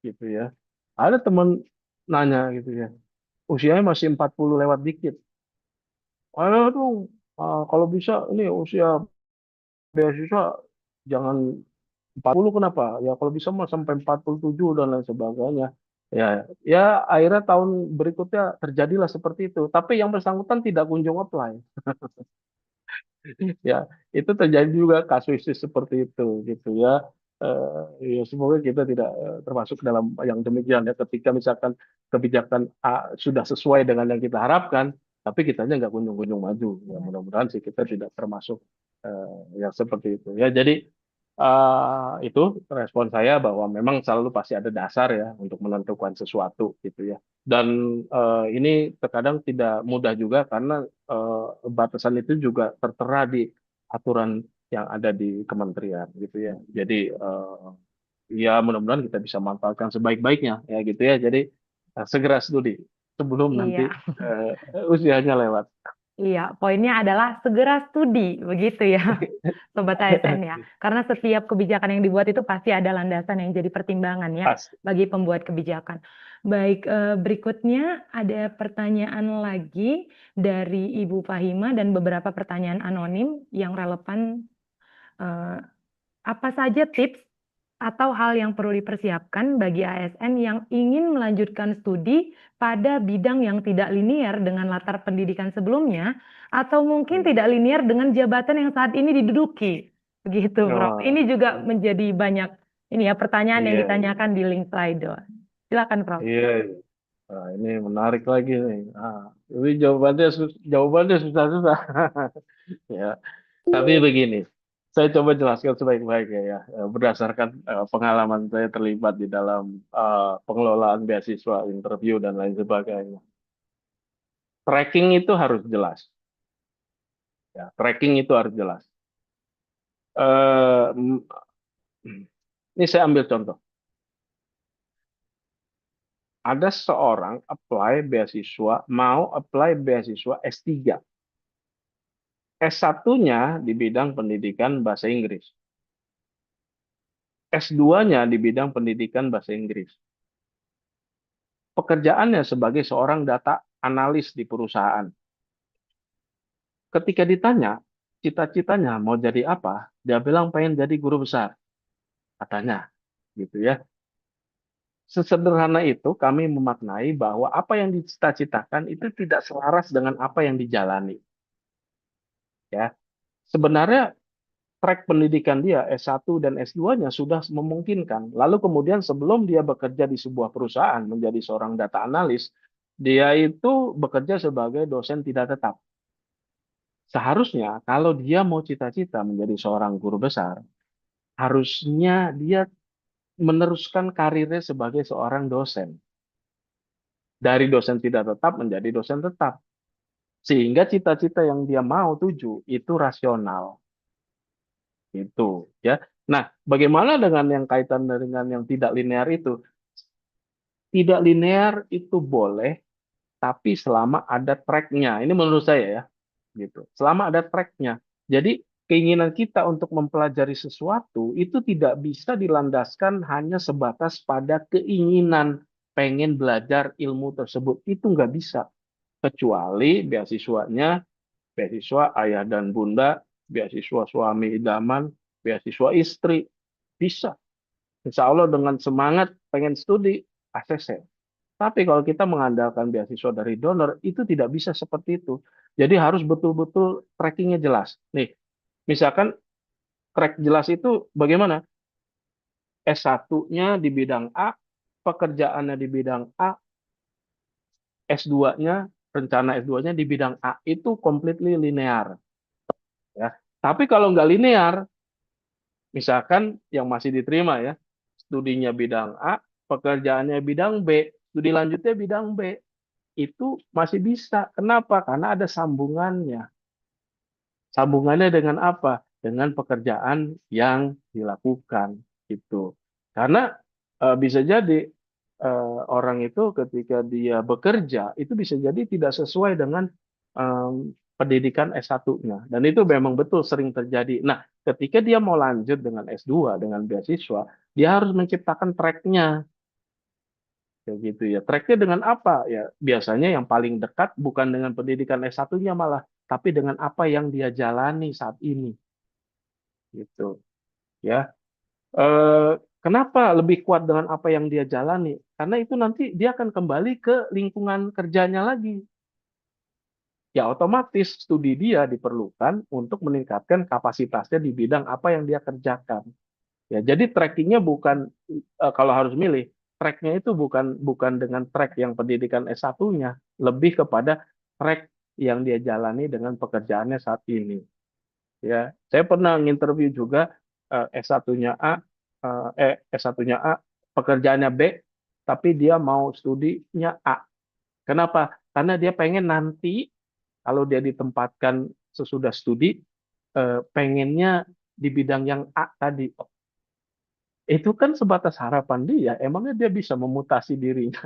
[SPEAKER 1] gitu ya. Ada teman nanya gitu ya. Usianya masih 40 lewat dikit. Ayo dong, kalau bisa ini usia beasiswa jangan 40 kenapa? Ya kalau bisa mah sampai 47 dan lain sebagainya. Ya, ya akhirnya tahun berikutnya terjadilah seperti itu. Tapi yang bersangkutan tidak kunjung apply. Ya, itu terjadi juga kasus seperti itu gitu ya. Ya semoga kita tidak termasuk dalam yang demikian ya. Ketika misalkan kebijakan A sudah sesuai dengan yang kita harapkan, tapi kitanya nggak kunjung-kunjung maju. Ya mudah-mudahan sih kita tidak termasuk yang seperti itu ya. Jadi itu respon saya bahwa memang selalu pasti ada dasar ya untuk menentukan sesuatu gitu ya. Dan ini terkadang tidak mudah juga karena batasan itu juga tertera di aturan yang ada di kementerian gitu ya. Jadi ya mudah-mudahan kita bisa manfaatkan sebaik-baiknya ya gitu ya. Jadi segera studi sebelum nanti
[SPEAKER 2] Iya.
[SPEAKER 1] usianya lewat.
[SPEAKER 2] Iya, poinnya adalah segera studi, begitu ya, Sobat ASN ya. Karena setiap kebijakan yang dibuat itu pasti ada landasan yang jadi pertimbangan ya
[SPEAKER 1] Pasti.
[SPEAKER 2] bagi pembuat kebijakan. Baik, berikutnya ada pertanyaan lagi dari Ibu Fahima dan beberapa pertanyaan anonim yang relevan. Eh, Apa saja tips atau hal yang perlu dipersiapkan bagi ASN yang ingin melanjutkan studi pada bidang yang tidak linear dengan latar pendidikan sebelumnya, atau mungkin tidak linear dengan jabatan yang saat ini diduduki? Begitu, Prof.
[SPEAKER 1] Oh,
[SPEAKER 2] Ini juga menjadi banyak ini ya pertanyaan yang
[SPEAKER 1] iya,
[SPEAKER 2] ditanyakan di link Slido. Silakan, Prof.
[SPEAKER 1] iya, iya. Nah, ini menarik lagi nih. Ini jawabannya susah-susah. Ya, tapi begini, saya coba jelaskan sebaik-baiknya ya, berdasarkan pengalaman saya terlibat di dalam pengelolaan beasiswa, interview dan lain sebagainya. Tracking itu harus jelas, ya. Tracking itu harus jelas. Eh, mm, ini saya ambil contoh. ada seorang apply beasiswa, mau apply beasiswa S3. S1-nya di bidang pendidikan bahasa Inggris. S2-nya di bidang pendidikan bahasa Inggris. Pekerjaannya sebagai seorang data analis di perusahaan. Ketika ditanya, cita-citanya mau jadi apa? Dia bilang pengen jadi guru besar, katanya. Gitu ya. Sesederhana itu kami memaknai bahwa apa yang dicita-citakan itu tidak selaras dengan apa yang dijalani. Ya, sebenarnya track pendidikan dia S1 dan S2-nya sudah memungkinkan. Lalu kemudian sebelum dia bekerja di sebuah perusahaan menjadi seorang data analis, dia itu bekerja sebagai dosen tidak tetap. Seharusnya kalau dia mau cita-cita menjadi seorang guru besar, harusnya dia meneruskan karirnya sebagai seorang dosen. Dari dosen tidak tetap menjadi dosen tetap. Sehingga cita-cita yang dia mau tuju itu rasional. Itu ya. Nah, bagaimana dengan yang kaitan dengan yang tidak linear itu? Tidak linear itu boleh, tapi selama ada tracknya. Ini menurut saya ya, gitu. Selama ada tracknya. Jadi keinginan kita untuk mempelajari sesuatu itu tidak bisa dilandaskan hanya sebatas pada keinginan pengen belajar ilmu tersebut. Itu nggak bisa. Kecuali beasiswanya, beasiswa ayah dan bunda, beasiswa suami idaman, beasiswa istri. Bisa. Insya Allah dengan semangat pengen studi, ACC. Tapi kalau kita mengandalkan beasiswa dari donor, itu tidak bisa seperti itu. Jadi harus betul-betul trackingnya jelas. Nih, misalkan track jelas itu bagaimana? S1-nya di bidang A, pekerjaannya di bidang A, S2-nya, rencana S2-nya di bidang A. Itu completely linear. Ya. Tapi kalau nggak linear, misalkan yang masih diterima ya, studinya bidang A, pekerjaannya bidang B, studi lanjutnya bidang B, itu masih bisa. Kenapa? Karena ada sambungannya. Sambungannya dengan apa? Dengan pekerjaan yang dilakukan gitu. Karena bisa jadi orang itu ketika dia bekerja itu bisa jadi tidak sesuai dengan pendidikan S1-nya. Dan itu memang betul sering terjadi. Nah, ketika dia mau lanjut dengan S2 dengan beasiswa, dia harus menciptakan track-nya. Kayak gitu ya. Tracknya dengan apa? Ya, biasanya yang paling dekat bukan dengan pendidikan S1-nya malah, tapi dengan apa yang dia jalani saat ini. Gitu. Ya. Eh, Kenapa lebih kuat dengan apa yang dia jalani? Karena itu nanti dia akan kembali ke lingkungan kerjanya lagi. Ya otomatis studi dia diperlukan untuk meningkatkan kapasitasnya di bidang apa yang dia kerjakan. Ya, jadi trackingnya bukan kalau harus milih, tracknya itu bukan bukan dengan track yang pendidikan S1-nya, lebih kepada track yang dia jalani dengan pekerjaannya saat ini. Ya, saya pernah nginterview juga S1-nya A, S1-nya A, pekerjaannya B, tapi dia mau studinya A. Kenapa? Karena dia pengen nanti kalau dia ditempatkan sesudah studi, pengennya di bidang yang A tadi. Itu kan sebatas harapan dia. Emangnya dia bisa memutasi dirinya?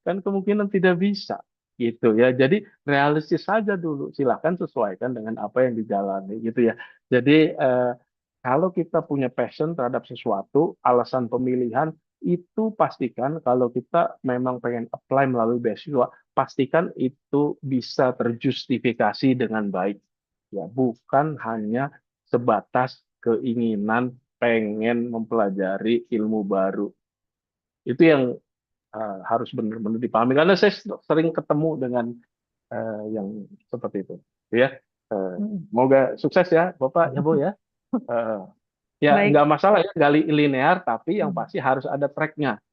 [SPEAKER 1] Kan kemungkinan tidak bisa. Gitu ya. Jadi realistis saja dulu. Silahkan sesuaikan dengan apa yang dijalani. Gitu ya. Jadi kalau kita punya passion terhadap sesuatu, alasan pemilihan, itu pastikan kalau kita memang pengen apply melalui beasiswa, pastikan itu bisa terjustifikasi dengan baik. Ya, bukan hanya sebatas keinginan pengen mempelajari ilmu baru. Itu yang harus benar-benar dipahami. Karena saya sering ketemu dengan yang seperti itu. Ya, semoga sukses ya, Bapak, ya Bu ya. Eh, Ya,
[SPEAKER 2] Baik.
[SPEAKER 1] nggak masalah ya gali linear, tapi yang pasti harus ada tracknya.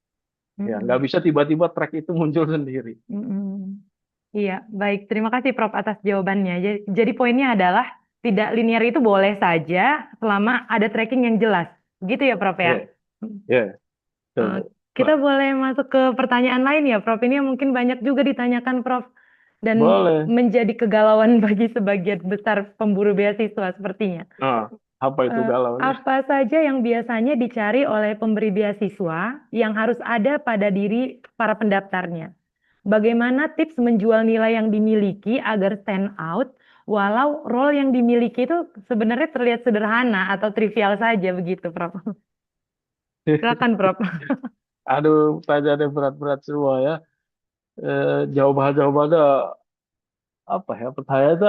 [SPEAKER 1] Ya, nggak
[SPEAKER 2] Mm-mm.
[SPEAKER 1] bisa tiba-tiba track itu muncul sendiri.
[SPEAKER 2] Mm-mm. Iya, baik. Terima kasih Prof atas jawabannya. Jadi poinnya adalah tidak linear itu boleh saja selama ada tracking yang jelas. Gitu ya Prof ya?
[SPEAKER 1] Ya, ya,
[SPEAKER 2] Eh,
[SPEAKER 1] betul.
[SPEAKER 2] kita boleh masuk ke pertanyaan lain ya Prof. Ini yang mungkin banyak juga ditanyakan Prof. Dan
[SPEAKER 1] Boleh.
[SPEAKER 2] menjadi kegalauan bagi sebagian besar pemburu beasiswa sepertinya.
[SPEAKER 1] Nah, Apa itu galaunya?
[SPEAKER 2] Apa saja yang biasanya dicari oleh pemberi beasiswa yang harus ada pada diri para pendaftarnya? Bagaimana tips menjual nilai yang dimiliki agar stand out, walau role yang dimiliki itu sebenarnya terlihat sederhana atau trivial saja begitu, Prof. Silakan, Prof.
[SPEAKER 1] Aduh, pertanyaannya berat-berat semua ya. Jawaban-jawabannya apa ya? Pertanyaan itu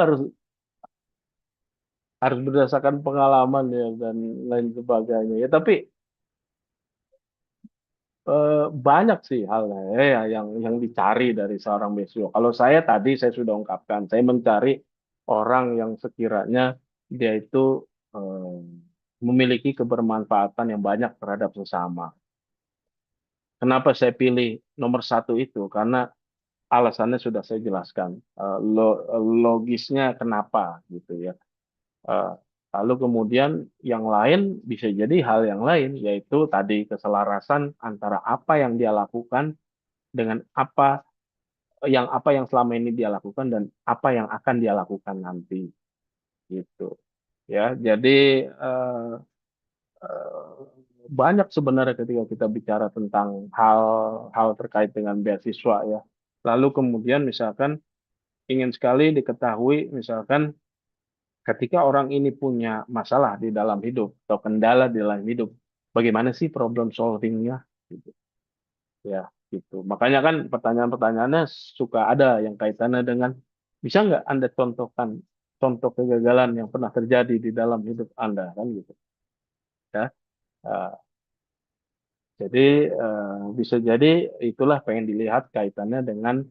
[SPEAKER 1] harus berdasarkan pengalaman ya dan lain sebagainya. Ya, tapi banyak sih halnya ya yang dicari dari seorang beasiswa. Kalau saya tadi saya sudah ungkapkan, saya mencari orang yang sekiranya dia itu eh, memiliki kebermanfaatan yang banyak terhadap sesama. Kenapa saya pilih nomor satu itu? Karena alasannya sudah saya jelaskan. Logisnya kenapa gitu ya. Eh, Lalu kemudian yang lain bisa jadi hal yang lain, yaitu tadi keselarasan antara apa yang dia lakukan dengan apa yang selama ini dia lakukan dan apa yang akan dia lakukan nanti gitu ya. Jadi eh, eh, banyak sebenarnya ketika kita bicara tentang hal-hal terkait dengan beasiswa ya. Lalu kemudian misalkan ingin sekali diketahui misalkan ketika orang ini punya masalah di dalam hidup atau kendala di dalam hidup, bagaimana sih problem solvingnya? Gitu. Ya, gitu. Makanya kan pertanyaan-pertanyaannya suka ada yang kaitannya dengan bisa nggak Anda contohkan contoh kegagalan yang pernah terjadi di dalam hidup Anda kan gitu ya. Eh, jadi bisa jadi itulah pengen dilihat kaitannya dengan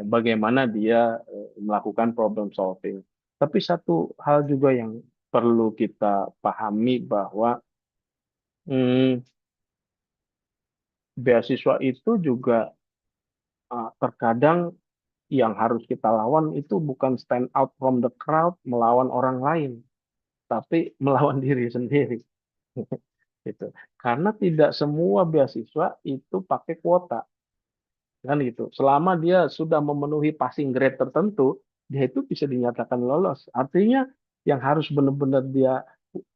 [SPEAKER 1] bagaimana dia melakukan problem solving. Tapi satu hal juga yang perlu kita pahami bahwa hmm, beasiswa itu juga terkadang yang harus kita lawan itu bukan stand out from the crowd melawan orang lain, tapi melawan diri sendiri. Gitu. Karena tidak semua beasiswa itu pakai kuota, kan gitu. Selama dia sudah memenuhi passing grade tertentu, dia itu bisa dinyatakan lolos. Artinya yang harus benar-benar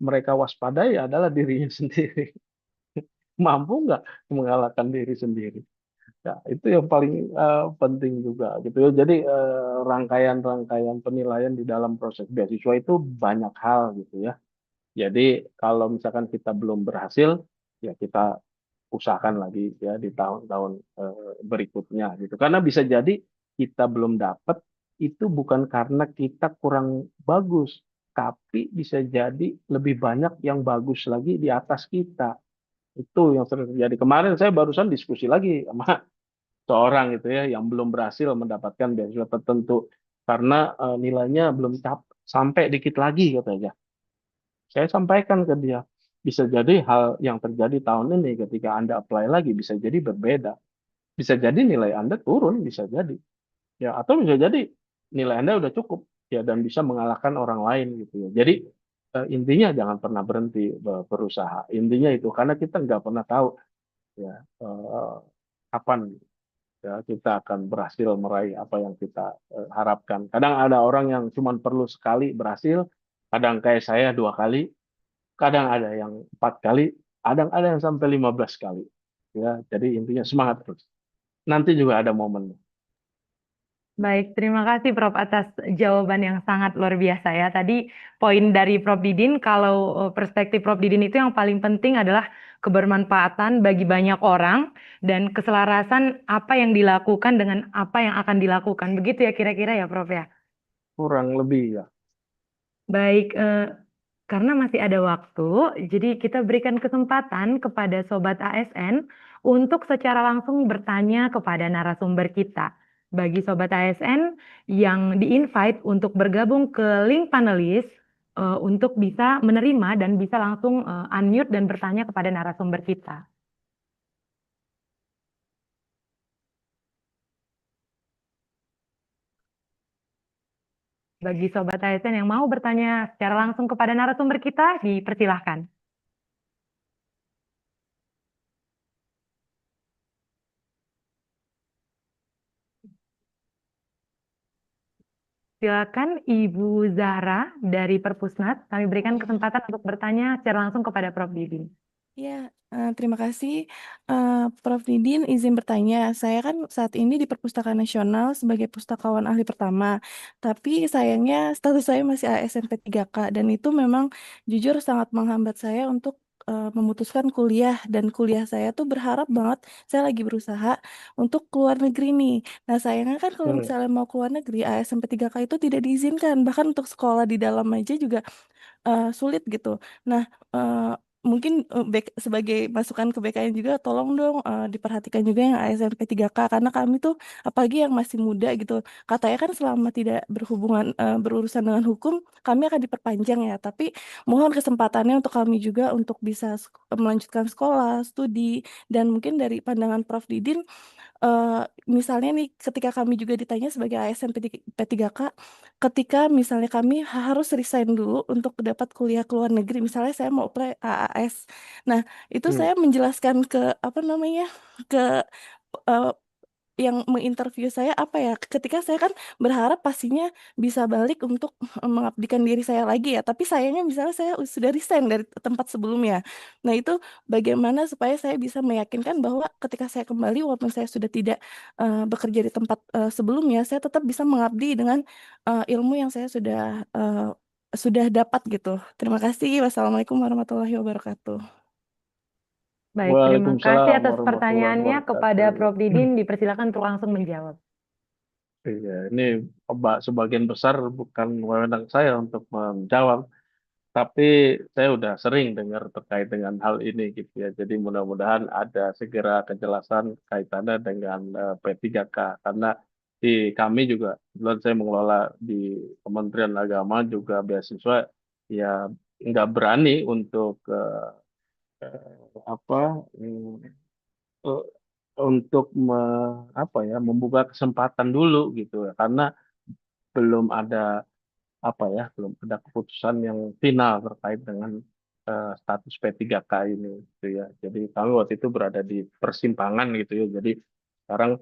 [SPEAKER 1] mereka waspadai adalah dirinya sendiri. Mampu nggak mengalahkan diri sendiri? Ya, itu yang paling penting juga gitu ya. Jadi rangkaian-rangkaian penilaian di dalam proses beasiswa itu banyak hal gitu ya. Jadi kalau misalkan kita belum berhasil, ya kita usahakan lagi ya di tahun-tahun berikutnya gitu. Karena bisa jadi kita belum dapat itu bukan karena kita kurang bagus, tapi bisa jadi lebih banyak yang bagus lagi di atas kita. Itu yang sering terjadi. Kemarin saya barusan diskusi lagi sama seorang itu ya yang belum berhasil mendapatkan beasiswa tertentu karena nilainya belum sampai dikit lagi katanya. Saya sampaikan ke dia, bisa jadi hal yang terjadi tahun ini ketika Anda apply lagi bisa jadi berbeda. Bisa jadi nilai Anda turun, bisa jadi. Ya, atau bisa jadi nilai Anda udah cukup ya dan bisa mengalahkan orang lain gitu ya. Jadi intinya jangan pernah berhenti berusaha. Intinya itu karena kita nggak pernah tahu ya kapan ya kita akan berhasil meraih apa yang kita harapkan. Kadang ada orang yang cuma perlu sekali berhasil, kadang kayak saya 2 kali, kadang ada yang 4 kali, kadang ada yang sampai 15 kali. Ya, jadi intinya semangat terus. Nanti juga ada momen.
[SPEAKER 2] Baik, terima kasih Prof atas jawaban yang sangat luar biasa ya. Tadi poin dari Prof Didin, kalau perspektif Prof Didin itu yang paling penting adalah kebermanfaatan bagi banyak orang dan keselarasan apa yang dilakukan dengan apa yang akan dilakukan. Begitu ya kira-kira ya Prof ya.
[SPEAKER 1] Kurang lebih ya.
[SPEAKER 2] Baik, karena masih ada waktu, jadi kita berikan kesempatan kepada Sobat ASN untuk secara langsung bertanya kepada narasumber kita. Bagi Sobat ASN yang di-invite untuk bergabung ke link panelis, untuk bisa menerima dan bisa langsung unmute dan bertanya kepada narasumber kita. Bagi Sobat ASN yang mau bertanya secara langsung kepada narasumber kita, dipersilahkan. Silakan Ibu Zahra dari Perpusnat. Kami berikan
[SPEAKER 3] Iya,
[SPEAKER 2] kesempatan untuk bertanya secara langsung kepada Prof. Didi.
[SPEAKER 3] iya, terima kasih. Prof. Didin izin bertanya, saya kan saat ini di Perpustakaan Nasional sebagai pustakawan ahli pertama, tapi sayangnya status saya masih ASNP 3K, dan itu memang jujur sangat menghambat saya untuk memutuskan kuliah, dan kuliah saya tuh berharap banget, saya lagi berusaha untuk keluar negeri nih. Nah sayangnya kan kalau
[SPEAKER 1] Hmm.
[SPEAKER 3] misalnya mau keluar negeri, ASNP 3K itu tidak diizinkan, bahkan untuk sekolah di dalam aja juga sulit gitu. Nah, mungkin sebagai masukan ke BKN juga, tolong dong diperhatikan juga yang ASNP 3K, karena kami tuh apalagi yang masih muda gitu. Katanya kan selama tidak berhubungan berurusan dengan hukum, kami akan diperpanjang ya. Tapi mohon kesempatannya untuk kami juga untuk bisa melanjutkan sekolah, studi, dan mungkin dari pandangan Prof. Didin, eh, misalnya nih ketika kami juga ditanya sebagai ASN P3K, ketika misalnya kami harus resign dulu untuk dapat kuliah ke luar negeri, misalnya saya mau apply AAS. Nah, itu
[SPEAKER 1] Hmm.
[SPEAKER 3] saya menjelaskan ke apa namanya, ke eh, yang menginterview saya apa ya, ketika saya kan berharap pastinya bisa balik untuk mengabdikan diri saya lagi ya, tapi sayangnya misalnya saya sudah resign dari tempat sebelumnya. Nah itu bagaimana supaya saya bisa meyakinkan bahwa ketika saya kembali, walaupun saya sudah tidak bekerja di tempat sebelumnya, saya tetap bisa mengabdi dengan ilmu yang saya sudah dapat gitu. Terima kasih. Wassalamualaikum warahmatullahi wabarakatuh.
[SPEAKER 2] Baik, terima kasih
[SPEAKER 1] Waalaikumsalam
[SPEAKER 2] atas
[SPEAKER 1] warahmatullahi
[SPEAKER 2] pertanyaannya kepada
[SPEAKER 1] wabarakatuh.
[SPEAKER 2] Prof. Didin. Dipersilakan untuk langsung menjawab.
[SPEAKER 1] Iya, ini sebagian besar bukan wewenang saya untuk menjawab, tapi saya udah sering dengar terkait dengan hal ini gitu ya. Jadi mudah-mudahan ada segera kejelasan kaitannya dengan P3K, karena di kami juga, kebetulan saya mengelola di Kementerian Agama juga beasiswa, ya nggak berani untuk apa eh, untuk apa ya, membuka kesempatan dulu gitu ya, karena belum ada apa ya, belum ada keputusan yang final terkait dengan status P3K ini gitu ya. Jadi kami waktu itu berada di persimpangan gitu ya. Jadi sekarang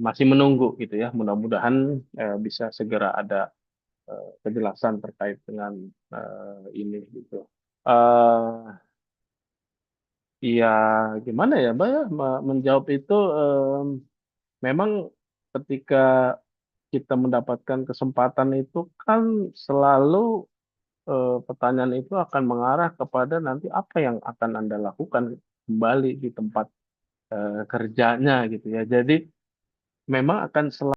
[SPEAKER 1] masih menunggu gitu ya. Mudah-mudahan bisa segera ada kejelasan terkait dengan ini gitu. eh Ya gimana ya, Mbak ya, menjawab itu, memang ketika kita mendapatkan kesempatan itu kan selalu pertanyaan itu akan mengarah kepada nanti apa yang akan Anda lakukan kembali di tempat kerjanya gitu ya. Jadi memang akan selalu